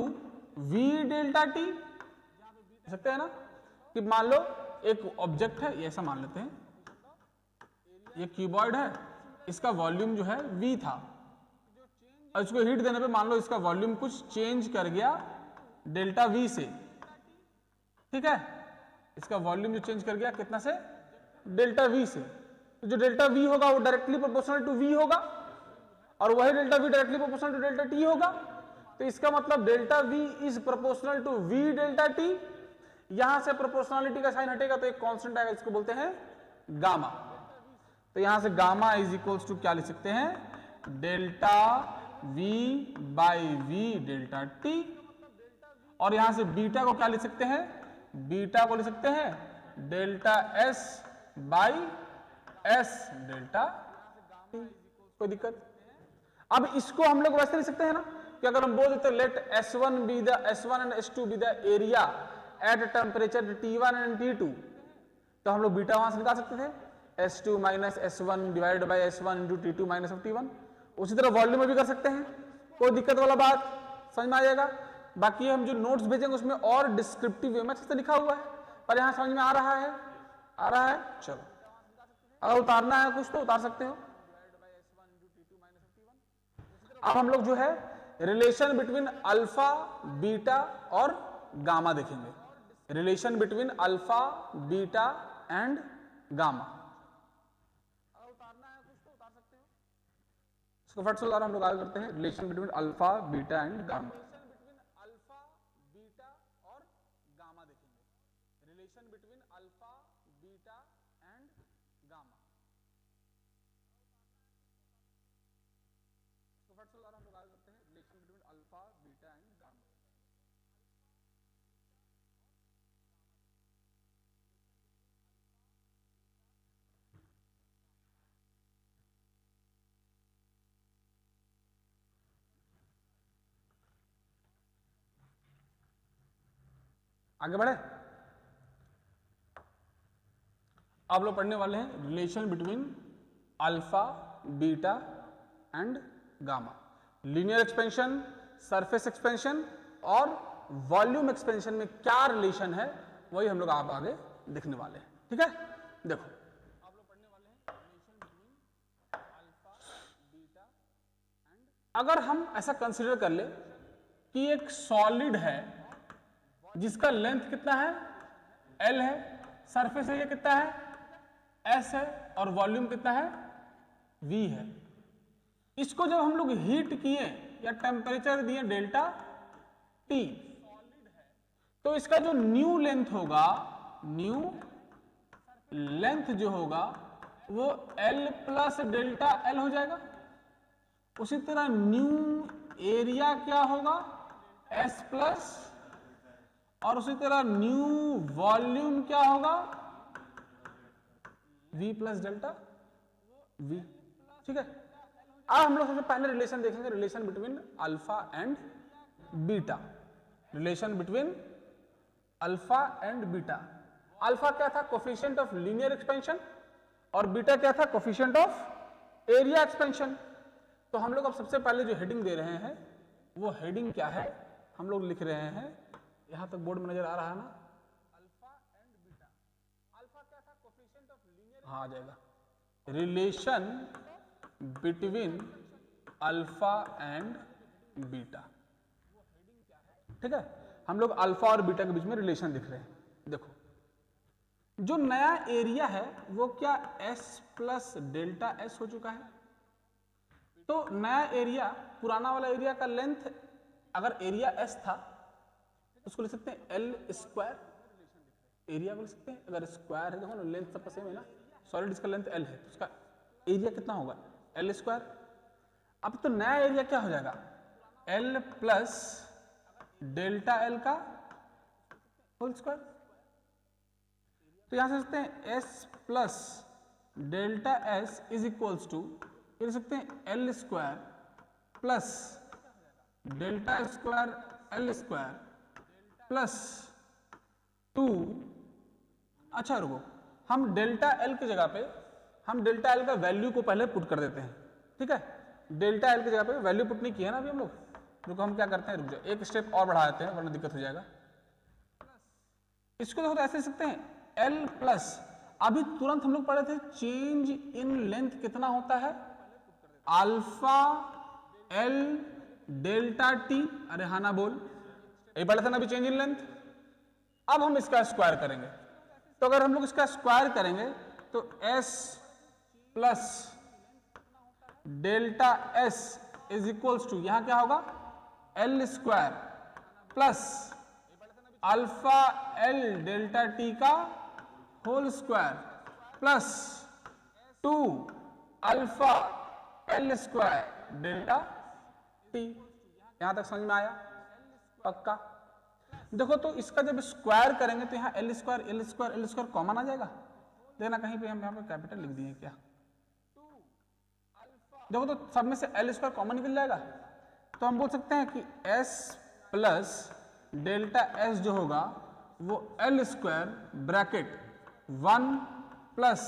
we delta T. सकते हैं ना, कि मान लो एक ऑब्जेक्ट है, ये ऐसा मान लेते हैं, ये क्यूबॉइड है, इसका वॉल्यूम जो है v था, और इसको हीट देने पे मान लो इसका वॉल्यूम कुछ चेंज कर गया डेल्टा v से। ठीक है, इसका वॉल्यूम जो चेंज कर गया कितना से, डेल्टा v से। तो जो डेल्टा v होगा वो डायरेक्टली प्रोपोर्शनल टू v होगा, और वही delta v directly proportional to delta t होगा। तो इसका मतलब delta v is proportional to v delta t। यहां से प्रोपोर्शनलिटी का साइन हटेगा तो एक कांस्टेंट आएगा, इसको बोलते हैं गामा। तो यहां से गामा इज इक्वल्स टू क्या लिख सकते हैं, delta v by v delta t, और यहां से बीटा को क्या लिख सकते हैं, बीटा को लिख सकते हैं delta s by s delta t। कोई दिक्कत? अब इसको हम लोग वैसे लिख सकते हैं ना, कि अगर हम बोल देते let S1 be the S1 and S2 be the area at temperature T1 and T2, तो हम लोग बीटा वहां से निकाल सकते थे, S2 minus S1 divide by S1 into T2 minus of T1। उसी तरह वॉल्यूम में भी कर सकते हैं, कोई दिक्कत वाला बात, समझ में आ जाएगा। बाकी हम जो नोट्स भेजेंगे उसमें और डिस्क्रिप्टिव वे में अच्छे से लिखा हुआ है, पर यहाँ समझ में आ रहा है, आ रहा है। चलो अगर उतारना है कुछ तो उतार सकते हो। अब हम लोग जो है रिलेशन बिटवीन अल्फा, बीटा और गामा देखेंगे, relation between alpha, beta and gamma. इसको फट से हम लोग आगे करते हैं, relation between alpha, beta and gamma. Alpha, beta और गामा देखेंगे, relation between alpha, beta and gamma. इसको फट से हम लोग आगे करते हैं, relation between alpha, beta and gamma. आगे बढ़े, आप लोग पढ़ने वाले हैं relation between alpha, beta and gamma. Linear expansion, surface expansion और वॉल्यूम एक्सपेंशन में क्या रिलेशन है, वही हम लोग आप आगे देखने वाले हैं। ठीक है, देखो आप लोग पढ़ने वाले हैं relation between alpha, beta and. अगर हम ऐसा कंसीडर कर ले कि एक सॉलिड है जिसका लेंथ कितना है, L है, सरफेस एरिया कितना है, S है, और वॉल्यूम कितना है, V है। इसको जब हम लोग हीट किए या टेम्परेचर दिए डेल्टा T, तो इसका जो न्यू लेंथ होगा, न्यू लेंथ जो होगा वो L प्लस डेल्टा L हो जाएगा। उसी तरह न्यू एरिया क्या होगा, S प्लस, और उसी तरह न्यू वॉल्यूम क्या होगा, V प्लस डेल्टा V। ठीक है, अब हम लोग सबसे पहले रिलेशन देखेंगे, relation between alpha and beta. Relation between alpha and beta. Alpha क्या था, कोफिशिएंट ऑफ लीनियर एक्सपेंशन, और बीटा क्या था, कोफिशिएंट ऑफ एरिया एक्सपेंशन। तो हम लोग अब सबसे पहले जो हेडिंग दे रहे हैं वो हेडिंग क्या है, हम लोग लिख रहे हैं, यहां तक बोर्ड में नजर आ रहा है ना, अल्फा एंड बीटा। अल्फा क्या था, कोफिशिएंट ऑफ लीनियर, हाँ आ जाएगा, relation between alpha and beta. ठीक है, हम लोग अल्फा और बीटा के बीच में रिलेशन लिख रहे हैं। देखो जो नया एरिया है वो क्या S प्लस डेल्टा S हो चुका है। तो नया एरिया, पुराना वाला एरिया का लेंथ, अगर एरिया S था उसको लिख सकते हैं L स्क्वायर, एरिया को लिख सकते हैं, अगर स्क्वायर है, देखो ना लेंथ सबका सेम है ना, सॉलिड इसका लेंथ L है, तो उसका एरिया कितना होगा, L स्क्वायर। अब तो नया एरिया क्या हो जाएगा, L प्लस डेल्टा L का होल स्क्वायर। तो यहां से लिखते हैं S plus delta S is equals to, ये लिख सकते हैं L square plus delta square L square plus 2। अच्छा रुको, हम डेल्टा L की जगह पे हम डेल्टा L का वैल्यू को पहले पुट कर देते हैं। ठीक है, डेल्टा L की जगह पे वैल्यू पुट नहीं किया ना अभी हम लोग, रुको हम क्या करते हैं, रुक जाओ एक स्टेप और बढ़ा देते हैं वरना दिक्कत हो जाएगा। इसको देखो तो ऐसे लिख सकते हैं L प्लस, अभी तुरंत हम लोग पढ़े थे चेंज इन लेंथ कितना होता है, अल्फा L डेल्टा T, अरे हाँ ना बोल, ये पढ़ा था ना अभी चेंज इन लेंथ। अब हम इसका स्क्वायर करेंगे, तो अगर हम लोग इसका स्क्वायर करेंगे तो S plus delta S is equals to, यहां क्या होगा, L square plus alpha L delta T का whole square plus 2 alpha L square delta T। यहां तक समझ में आया, पक्का। देखो तो इसका जब स्क्वायर करेंगे तो यहाँ L स्क्वायर कॉमन आ जाएगा, देखना कहीं पे हम यहाँ पे कैपिटल लिख दिए क्या, देखो तो सब में से L स्क्वायर कॉमन निकल जाएगा। तो हम बोल सकते हैं कि S प्लस डेल्टा S जो होगा वो L square bracket 1 plus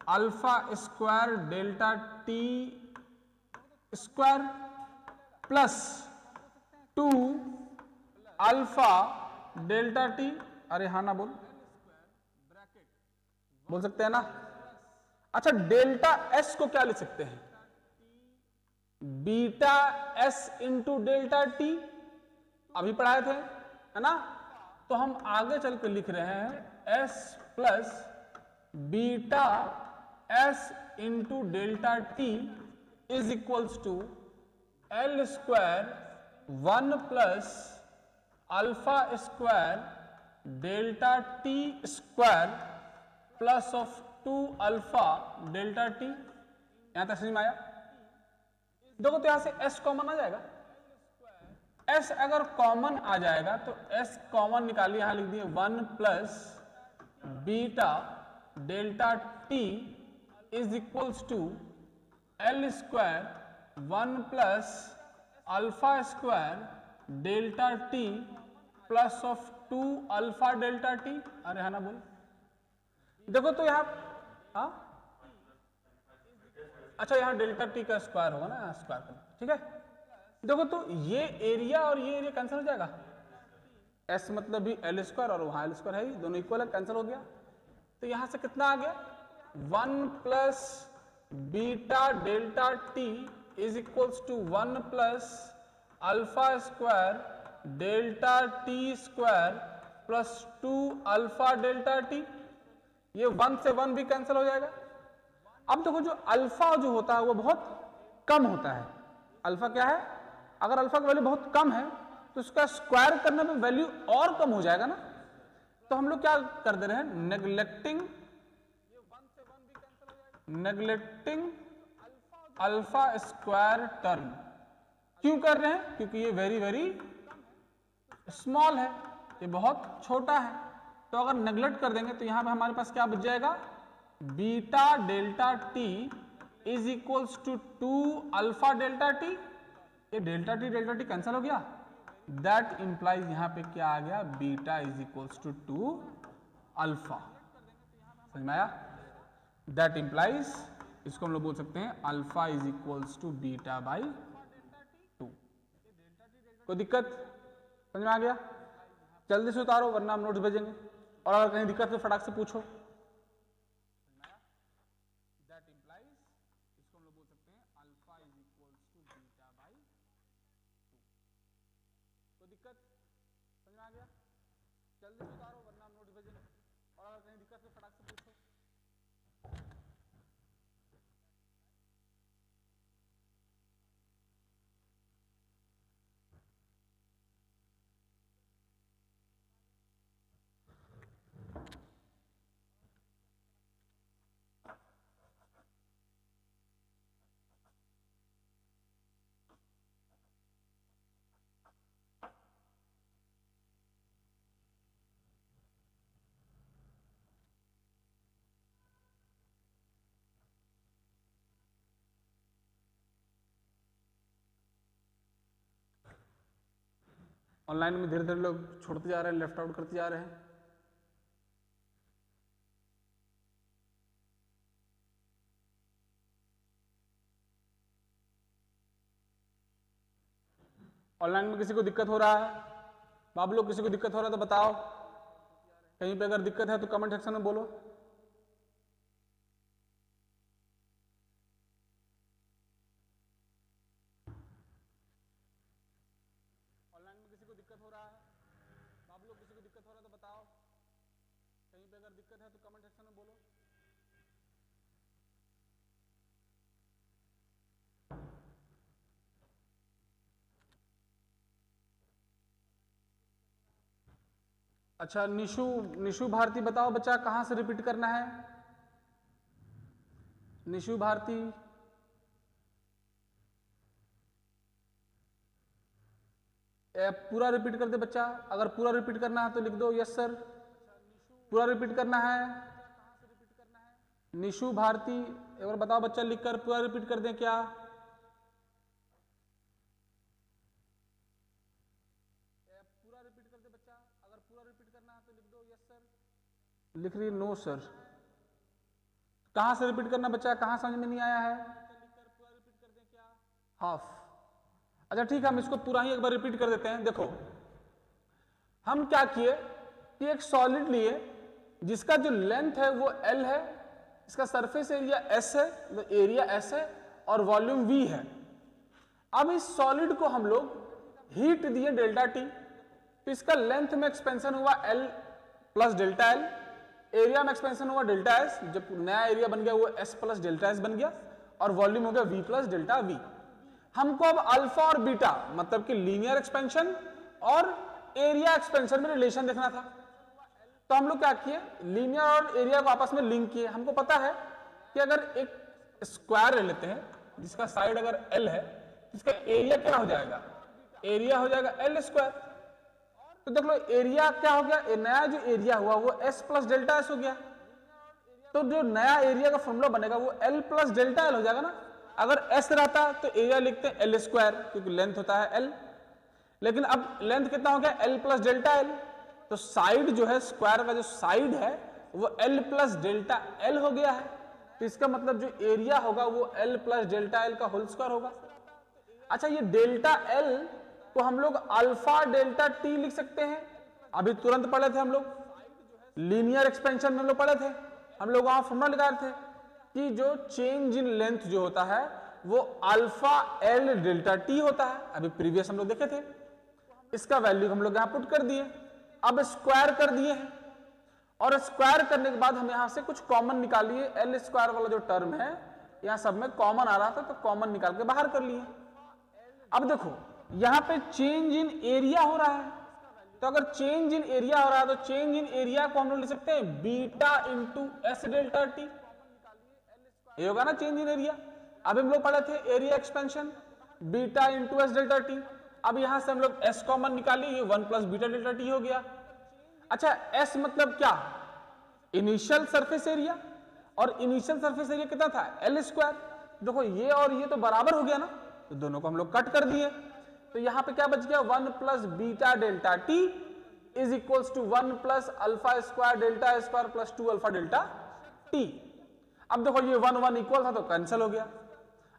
alpha square delta T square plus 2 alpha delta T, अरे हाँ ना बोल सकते हैं ना। अच्छा, डेल्टा एस को क्या लिख सकते हैं? Beta S into delta T, अभी पढ़ाए थे, है ना। तो हम आगे चल के लिख रहे हैं S plus beta S into delta T is equals to L square 1 plus alpha square delta T square plus of 2 alpha delta T. यहां तक समझ में आया? देखो तो यहां से s कॉमन आ जाएगा। s अगर कॉमन आ जाएगा तो s कॉमन निकालिए, यहां लिख दिए 1 plus beta delta T is equals to L square 1 plus alpha square delta T plus of 2 alpha delta T. अरे है ना बोल। देखो तो यहां, हाँ अच्छा, यहां डेल्टा टी का स्क्वायर होगा ना, स्क्वायर करना, ठीक है। देखो तो ये एरिया और ये एरिया कैंसिल हो जाएगा। एस मतलब भी एल स्क्वायर और वहां एल स्क्वायर है ही, दोनों इक्वल है, कैंसिल हो गया। तो यहां से कितना आ गया? 1 plus beta delta T is equals to 1 plus alpha square delta T square plus 2 alpha delta T. ये 1 से 1 भी कैंसिल हो जाएगा। अब देखो जो अल्फा जो होता है वो बहुत कम होता है। अल्फा क्या है? अगर अल्फा की वैल्यू बहुत कम है तो उसका स्क्वायर करने पे वैल्यू और कम हो जाएगा ना। तो हम लोग क्या कर दे रहे हैं? Neglecting alpha square term. क्यों कर रहे हैं? क्योंकि ये वेरी वेरी स्मॉल है, ये बहुत छोटा है। तो अगर नेग्लेक्ट कर देंगे तो यहां पे हमारे पास क्या बच जाएगा? Beta delta T is equals to 2 alpha delta T. ये डेल्टा टी कैंसिल हो गया। दैट इंप्लाइज यहां पे क्या आ गया? Beta is equals to 2 alpha. समझ में आया? दैट इंप्लाइज, इसको हम लोग बोल सकते हैं alpha is equals to beta by 2। कोई दिक्कत? समझ में आ गया? जल्दी से उतारो वरना हम नोट्स भेजेंगे, और अगर कहीं दिक्कत तो फटाक से पूछो। दिक्कत समझ में आ गया? जल्दी से उतारो वरना हम नोट्स भेजेंगे, और अगर कहीं दिक्कत तो फटाक से पूछो। ऑनलाइन में धीरे धीरे लोग छोड़ते जा रहे हैं, लेफ्ट आउट करते जा रहे हैं। ऑनलाइन में किसी को दिक्कत हो रहा है? बाबू लोग किसी को दिक्कत हो रहा है तो बताओ। कहीं पे अगर दिक्कत है तो कमेंट सेक्शन में बोलो। ऑनलाइन में किसी को दिक्कत हो रहा है? बाबू लोग किसी को दिक्कत हो रहा है तो बताओ। कहीं पे अगर दिक्कत है तो कमेंट सेक्शन में बोलो। अच्छा, निशु भारती बताओ बच्चा, कहां से रिपीट करना है? निशु भारती, पूरा रिपीट कर दे बच्चा। अगर पूरा रिपीट करना है तो लिख दो यस सर। पूरा रिपीट करना है। निशु भारती एक बार बताओ बच्चा, लिखकर पूरा रिपीट कर दें क्या? पूरा रिपीट कर दे बच्चा। अगर पूरा रिपीट करना है तो लिख रही है नो सर। कहां से रिपीट करना बच्चा, कहां समझ में नहीं आया है? हाफ। अच्छा ठीक है, हम इसको पूरा ही एक बार रिपीट कर देते हैं। देखो हम क्या किए कि एक सॉलिड लिए जिसका जो लेंथ है वो L है, इसका सरफेस एरिया S है, एरिया S है और वॉल्यूम V है। अब इस सॉलिड को हम लोग हीट दिए डेल्टा T, तो इसका लेंथ में एक्सपेंशन हुआ L plus delta L, area में एक्सपेंशन हुआ डेल्टा S, जब नया एरिया बन गया वो S प्लस डेल्टा S बन गया और वॉल्यूम हो गया V प्लस डेल्टा V। हमको अब अल्फा और बीटा मतलब कि लीनियर एक्सपेंशन और एरिया एक्सपेंशन में रिलेशन देखना था। तो हम लोग क्या किए, लीनियर और एरिया को आपस में लिंक किए। हमको पता है कि अगर एक स्क्वायर ले लेते हैं जिसका साइड अगर L है, इसका एरिया क्या हो जाएगा, एरिया हो जाएगा L स्क्वायर। तो देख लो एरिया क्या हो गया, नया जो एरिया हुआ वो S प्लस डेल्टा S हो गया। तो जो नया एरिया का फॉर्मूला बनेगा वो L प्लस डेल्टा L हो जाएगा ना। अगर S रहता तो एरिया लिखते हैं L स्क्वायर क्योंकि लेंथ होता है L, लेकिन अब लेंथ कितना हो गया L प्लस डेल्टा L। तो साइड जो है स्क्वायर का जो साइड है वो L प्लस डेल्टा L हो गया है। तो इसका मतलब जो एरिया होगा वो L प्लस डेल्टा L का होल स्क्वायर होगा। अच्छा ये डेल्टा L को हम लोग अल्फा डेल्टा T लिख सकते हैं। अभी तुरंत पढ़े थे हम लोग, लीनियर एक्सपेंशन में हम लोग पढ़े थे, हम लोग वहां फॉर्मूला निकाले थे कि जो चेंज इन लेंथ जो होता है वो अल्फा L डेल्टा T होता है। अभी प्रीवियस हम लोग देखे थे, इसका वैल्यू हम लोग यहां पुट कर दिए। अब स्क्वायर कर दिए हैं और स्क्वायर करने के बाद हम यहां से कुछ कॉमन निकालिए। L स्क्वायर वाला जो टर्म है यहां सब में कॉमन आ रहा था तो कॉमन निकाल के बाहर कर लिए। अब देखो यहां पे चेंज इन एरिया हो रहा है, तो अगर चेंज इन एरिया हो रहा है तो चेंज इन एरिया को हम लोग लिख सकते हैं beta into S delta T, ये होगा ना चेंज इन एरिया। अब हम लोग पढ़े थे area expansion beta into S delta T। अब यहां से हम लोग S कॉमन निकालिए, ये 1 प्लस बीटा डेल्टा T हो गया। अच्छा S मतलब क्या, इनिशियल सरफेस एरिया, और इनिशियल सरफेस एरिया कितना था L स्क्वायर। देखो ये और ये तो बराबर हो गया ना, तो दोनों को हम लोग कट कर दिए। तो यहां पे क्या बच गया 1 plus beta delta T is equals to 1 plus alpha square delta square plus 2 alpha delta T। अब देखो ये 1 1 इक्वल था तो कैंसिल हो गया।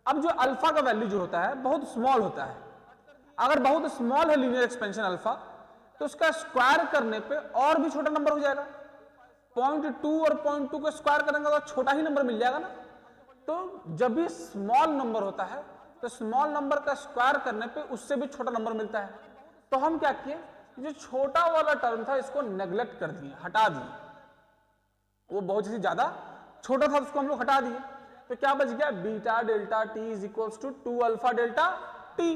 अब जो अल्फा का वैल्यू जो होता है बहुत स्मॉल होता है, अगर बहुत स्मॉल है लीनियर एक्सपेंशन अल्फा तो उसका स्क्वायर करने पे और भी छोटा नंबर हो जाएगा। 0.2 और 0.2 को स्क्वायर करेंगे तो छोटा ही नंबर मिल जाएगा ना। तो जब भी स्मॉल नंबर होता है तो स्मॉल नंबर का स्क्वायर करने पे उससे भी छोटा नंबर मिलता है। तो हम क्या किए, जो छोटा वाला टर्म था इसको नेग्लेक्ट कर दिए, हटा दिए, वो बहुत ही ज्यादा छोटा था उसको हम लोग हटा दिए। तो क्या बच गया beta delta T is equals to 2 alpha delta T।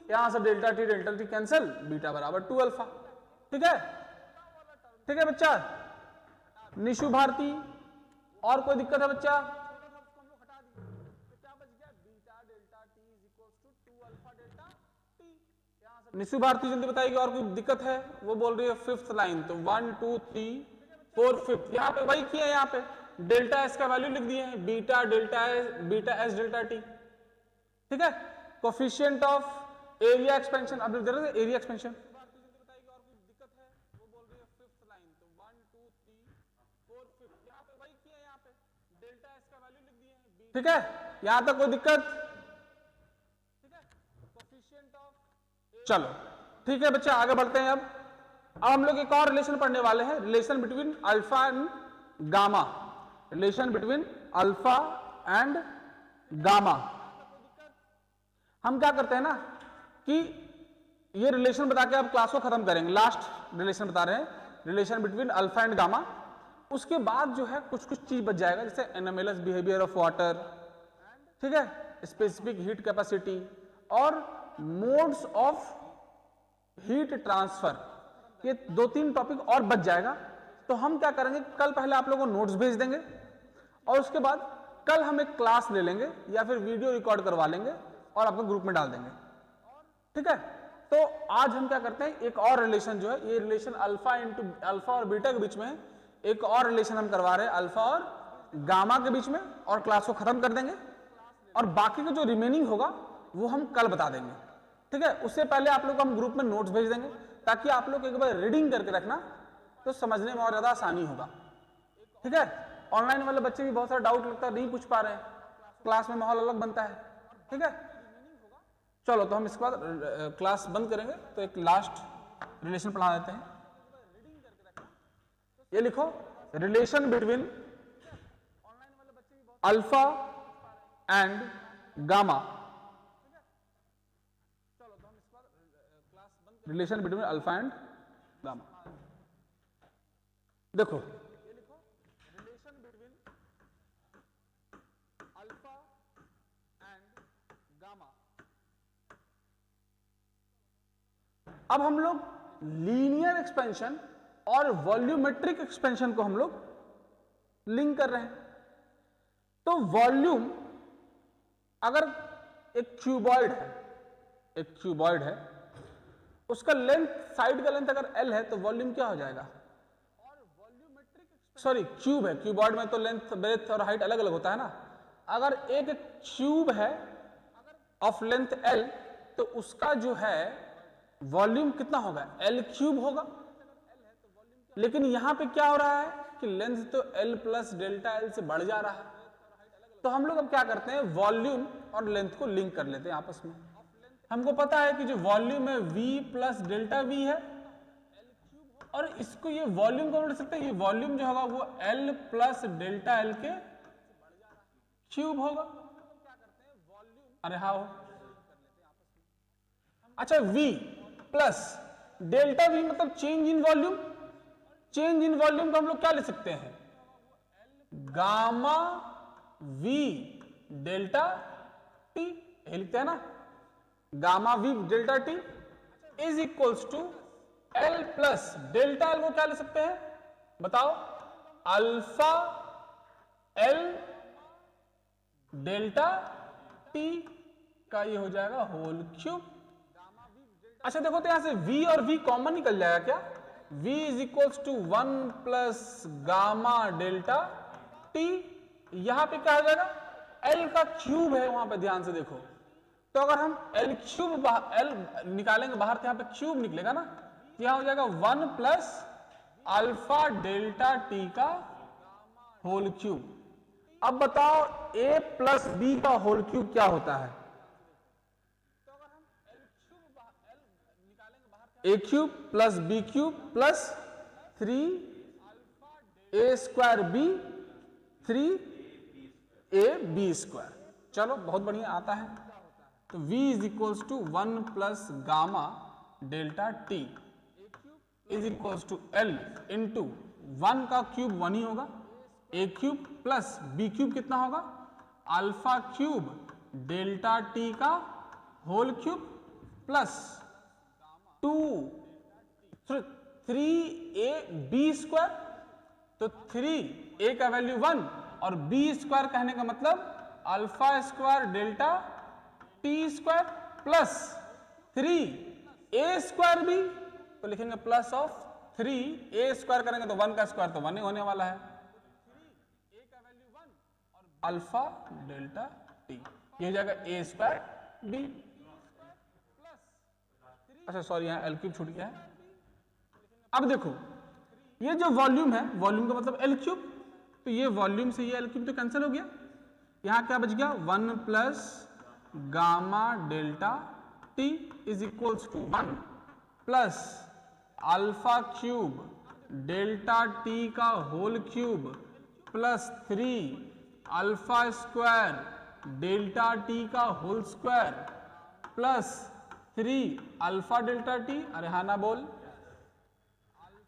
यहां से डेल्टा T कैंसिल, बीटा बराबर 2 अल्फा। ठीक है, ठीक है बच्चा। निशु भारती और कोई दिक्कत है बच्चा? निशु भारती जल्दी बताइए और कोई दिक्कत है? वो बोल रही है 5th लाइन, तो 1 2 3 4 5 यहाँ पे वही किया है। यहाँ पे डेल्टा S का वैल्यू लिख दिए हैं, बीटा S डेल्टा T। ठीक है, कोफिशिएंट ऑफ एरिया एक्सपेंशन, अब लिख दे रहे थे एरिया एक्सपेंशन। ठीक है, यहां तक कोई दिक्कत? चलो ठीक है बच्चा, आगे बढ़ते हैं। अब हम लोग एक और रिलेशन पढ़ने वाले हैं, relation between alpha and gamma. Relation between alpha and gamma. हम क्या करते हैं ना कि ये रिलेशन बता के अब क्लास को खत्म करेंगे। लास्ट रिलेशन बता रहे हैं, relation between alpha and gamma. उसके बाद जो है कुछ कुछ चीज बच जाएगा, जैसे एनामेलस बिहेवियर ऑफ वाटर, ठीक है, स्पेसिफिक हीट कैपेसिटी और मोड्स ऑफ हीट ट्रांसफर। ये 2-3 टॉपिक और बच जाएगा। तो हम क्या करेंगे, कल पहले आप लोगों को नोट्स भेज देंगे और उसके बाद कल हम एक क्लास ले लेंगे या फिर वीडियो रिकॉर्ड करवा लेंगे और आपको ग्रुप में डाल देंगे। ठीक है, तो आज हम क्या करते हैं, एक और रिलेशन जो है, ये रिलेशन अल्फा और बीटा के बीच में है, एक और रिलेशन हम करवा रहे हैं अल्फा और गामा के बीच में, और क्लास को खत्म कर देंगे। और बाकी का जो रिमेनिंग होगा वो हम कल बता देंगे। ठीक है, उससे पहले आप लोग को हम ग्रुप में नोट्स भेज देंगे ताकि आप लोग एक बार रीडिंग करके रखना, तो समझने में और ज्यादा आसानी होगा। ठीक है, ऑनलाइन वाले बच्चे भी बहुत सारा डाउट लगता है, नहीं पूछ पा रहे हैं, क्लास में माहौल अलग बनता है। ठीक है, चलो तो हम इसके बाद क्लास बंद करेंगे, तो एक लास्ट रिलेशन पढ़ा देते हैं। ये लिखो, relation between alpha and gamma. Relation between alpha and gamma. देखो, relation between alpha and gamma. अब हम लोग लीनियर एक्सपेंशन और वॉल्यूमेट्रिक एक्सपेंशन को हम लोग लिंक कर रहे हैं। तो वॉल्यूम, अगर एक क्यूबॉइड है, एक क्यूबॉइड है, उसका लेंथ, साइड का लेंथ अगर L है तो वॉल्यूम क्या हो जाएगा? सॉरी, क्यूब है, क्यूबॉइड में तो लेंथ, ब्रेथ और हाइट अलग अलग होता है ना। अगर एक क्यूब है ऑफ लेंथ L, तो उसका जो है वॉल्यूम कितना होगा? L क्यूब होगा। लेकिन यहां पे क्या हो रहा है कि लेंथ तो L प्लस डेल्टा L से बढ़ जा रहा है। तो हम लोग अब क्या करते हैं, वॉल्यूम और लेंथ को लिंक कर लेते हैं आपस में। हमको पता है कि जो वॉल्यूम है V प्लस डेल्टा V है, और इसको, ये वॉल्यूम को लिख सकते हैं, ये वॉल्यूम जो होगा वो L प्लस डेल्टा L के क्यूब होगा। अरे हाँ हो, अच्छा, V प्लस डेल्टा V मतलब change in volume. Change in volume को हम लोग क्या लिख सकते हैं? गामा V डेल्टा T, ये लिखते हैं ना, gamma V delta T is equals to L plus delta L को क्या लिख सकते हैं बताओ? अल्फा L डेल्टा T का ये हो जाएगा होल क्यूब। अच्छा देखो, तो यहां से V और V कॉमन निकल जाएगा क्या? V is equals to 1 plus gamma delta T, यहां पे क्या हो जाएगा? L का क्यूब है वहां पे, ध्यान से देखो। तो अगर हम L क्यूब L निकालेंगे बाहर, तो यहां पे क्यूब निकलेगा ना, यहां हो जाएगा 1 प्लस अल्फा डेल्टा T का होल क्यूब। अब बताओ A प्लस B का होल क्यूब क्या होता है? A cube plus B cube plus 3A square B 3AB square. चलो बहुत बढ़िया आता है। तो V is equals to 1 plus gamma delta T is equals to L into 1 का क्यूब 1 ही होगा, A cube plus B cube कितना होगा? अल्फा क्यूब डेल्टा T का whole cube plus 3AB square. तो 3A का वैल्यू 1 और B स्क्वायर कहने का मतलब alpha square delta T square plus 3A square भी, तो लिखेंगे प्लस ऑफ 3A स्क्वायर करेंगे तो 1 का स्क्वायर तो 1 ही होने वाला है, अल्फा डेल्टा T, ये हो जाएगा A स्क्वायर B। अच्छा सॉरी, यहाँ L क्यूब छूट गया है। अब देखो, ये जो वॉल्यूम है, वॉल्यूम का मतलब L क्यूब, तो ये वॉल्यूम से ये L क्यूब तो कैंसिल हो गया। यहाँ क्या बच गया? 1 plus gamma delta T is equals to 1 plus alpha cube delta T का whole cube plus 3 alpha square delta T का whole square plus 3 alpha delta T। अरे हाँ ना बोल।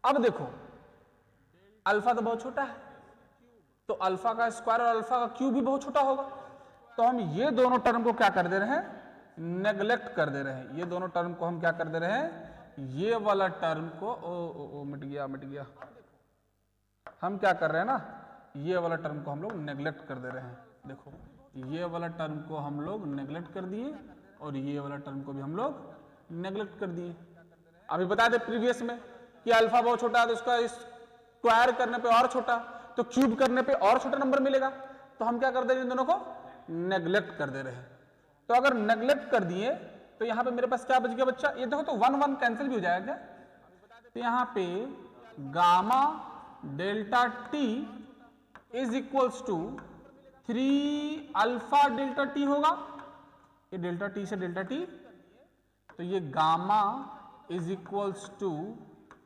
अब देखो, अल्फा तो बहुत छोटा है, तो अल्फा का स्क्वायर और अल्फा का क्यूब भी बहुत छोटा होगा। तो हम ये दोनों टर्म को क्या कर दे रहे हैं? नेग्लेक्ट कर दे रहे हैं। ये दोनों टर्म को हम क्या कर दे रहे हैं? ये वाला टर्म को मिट गया। हम क्या कर रहे हैं ना, ये वाला टर्म को हम लोग नेग्लेक्ट कर दे रहे हैं। देखो, ये वाला टर्म को हम लोग नेग्लेक्ट कर दिए और ये वाला टर्म को भी हम लोग नेग्लेक्ट कर दिए। अभी बता दे प्रीवियस में कि अल्फा बहुत छोटा है, तो उसका स्क्वायर करने पे और छोटा, तो क्यूब करने पे और छोटा नंबर मिलेगा। तो हम क्या कर दे रहे हैं? दोनों को नेग्लेक्ट कर दे रहे हैं। तो अगर नेग्लेक्ट कर दिए तो यहां पे मेरे पास क्या बच गया बच्चा? ये देखो, तो 1 कैंसिल भी हो जाएगा क्या? तो यहां पे gamma delta T is equals to 3 alpha delta T होगा, ये डेल्टा टी से डेल्टा टी, तो ये gamma is equals to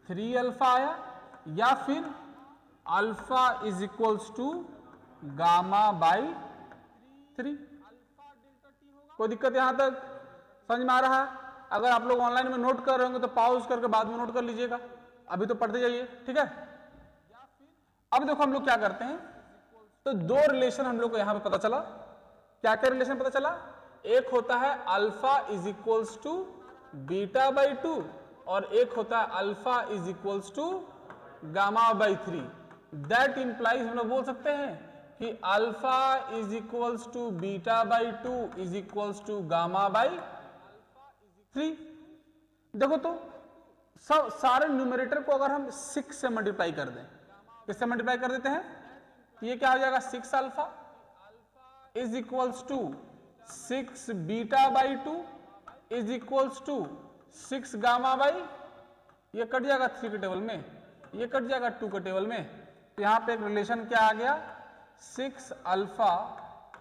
3 alpha आया, या फिर alpha is equals to gamma by 3। कोई दिक्कत यहां तक समझ में आ रहा है? अगर आप लोग ऑनलाइन में नोट कर रहे होंगे तो पॉज करके बाद में नोट कर लीजिएगा, अभी तो पढ़ते जाइए, ठीक है। अब देखो हम लोग क्या करते हैं, तो दो रिलेशन हम लोग को यहां पे पता चला। क्या क्या रिलेशन पता चला? एक होता है alpha is equals to beta by 2 और एक होता है alpha is equals to gamma by 3। That implies हम लोग बोल सकते हैं कि alpha is equals to beta by 2 is equals to gamma by 3। देखो तो सब सारे न्यूमरेटर को अगर हम 6 से मल्टीप्लाई कर दें, किससे मल्टीप्लाई कर देते हैं, ये क्या हो जाएगा 6 alpha is equals to 6 beta by 2 is equals to 6 gamma by, ये कट जाएगा 3 के टेबल में, ये कट जाएगा 2 के टेबल में। तो यहां पे एक रिलेशन क्या आ गया, 6 alpha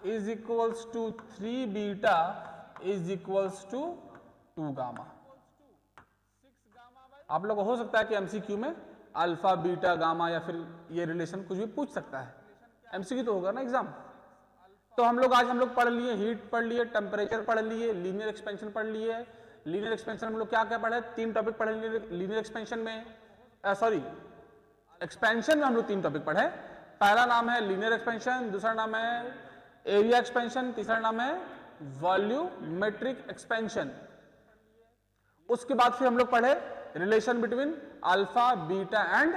is equals to 3 beta is equals to 2 gamma. आप लोग को हो सकता है कि एमसीक्यू में अल्फा बीटा गामा या फिर ये रिलेशन कुछ भी पूछ सकता है, एमसीक्यू तो होगा ना एग्जाम। तो हम लोग पढ़ लिए, हीट पढ़ लिए, टेम्परेचर पढ़ लिए, लीनियर एक्सपेंशन पढ़ लिए। लीनियर एक्सपेंशन हम लोग क्या क्या पढ़े, 3 टॉपिक पढ़े लीनियर एक्सपेंशन में, सॉरी एक्सपेंशन में हम लोग 3 टॉपिक पढ़े। पहला नाम है लीनियर एक्सपेंशन, दूसरा नाम है एरिया एक्सपेंशन, तीसरा नाम है वॉल्यूमेट्रिक एक्सपेंशन। उसके बाद फिर हम लोग पढ़े relation between alpha beta and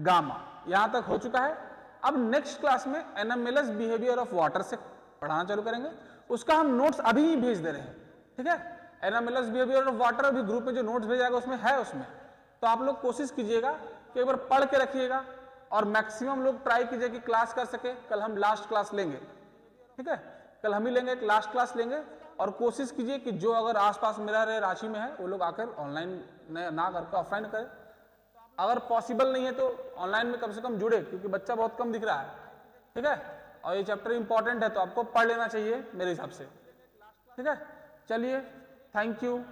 gamma, यहां तक हो चुका है। अब नेक्स्ट क्लास में एनामेलस बिहेवियर ऑफ वाटर से पढ़ाना चालू करेंगे, उसका हम नोट्स अभी ही भेज दे रहे हैं, ठीक है। एनामेलस बिहेवियर ऑफ वाटर अभी ग्रुप में जो नोट्स भेजा जाएगा उसमें है, उसमें तो आप लोग कोशिश कीजिएगा कि एक बार पढ़ के रखिएगा और मैक्सिमम लोग ट्राई कीजिए कि क्लास कर सके। कल हम लास्ट क्लास लेंगे, ठीक है, कल हम ही लेंगे, एक लास्ट क्लास लेंगे। और कोशिश कीजिए कि जो अगर आसपास में रह रहे रांची में है वो लोग आकर ऑनलाइन ना करके ऑफलाइन करें। अगर पॉसिबल नहीं है तो ऑनलाइन में कम से कम जुड़े, क्योंकि बच्चा बहुत कम दिख रहा है, ठीक है। और ये चैप्टर इंपॉर्टेंट है तो आपको पढ़ लेना चाहिए मेरे हिसाब से, ठीक है। चलिए, थैंक यू।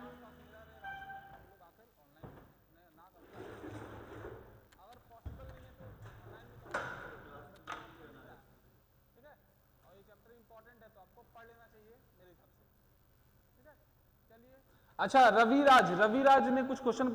अच्छा, रविराज ने कुछ क्वेश्चन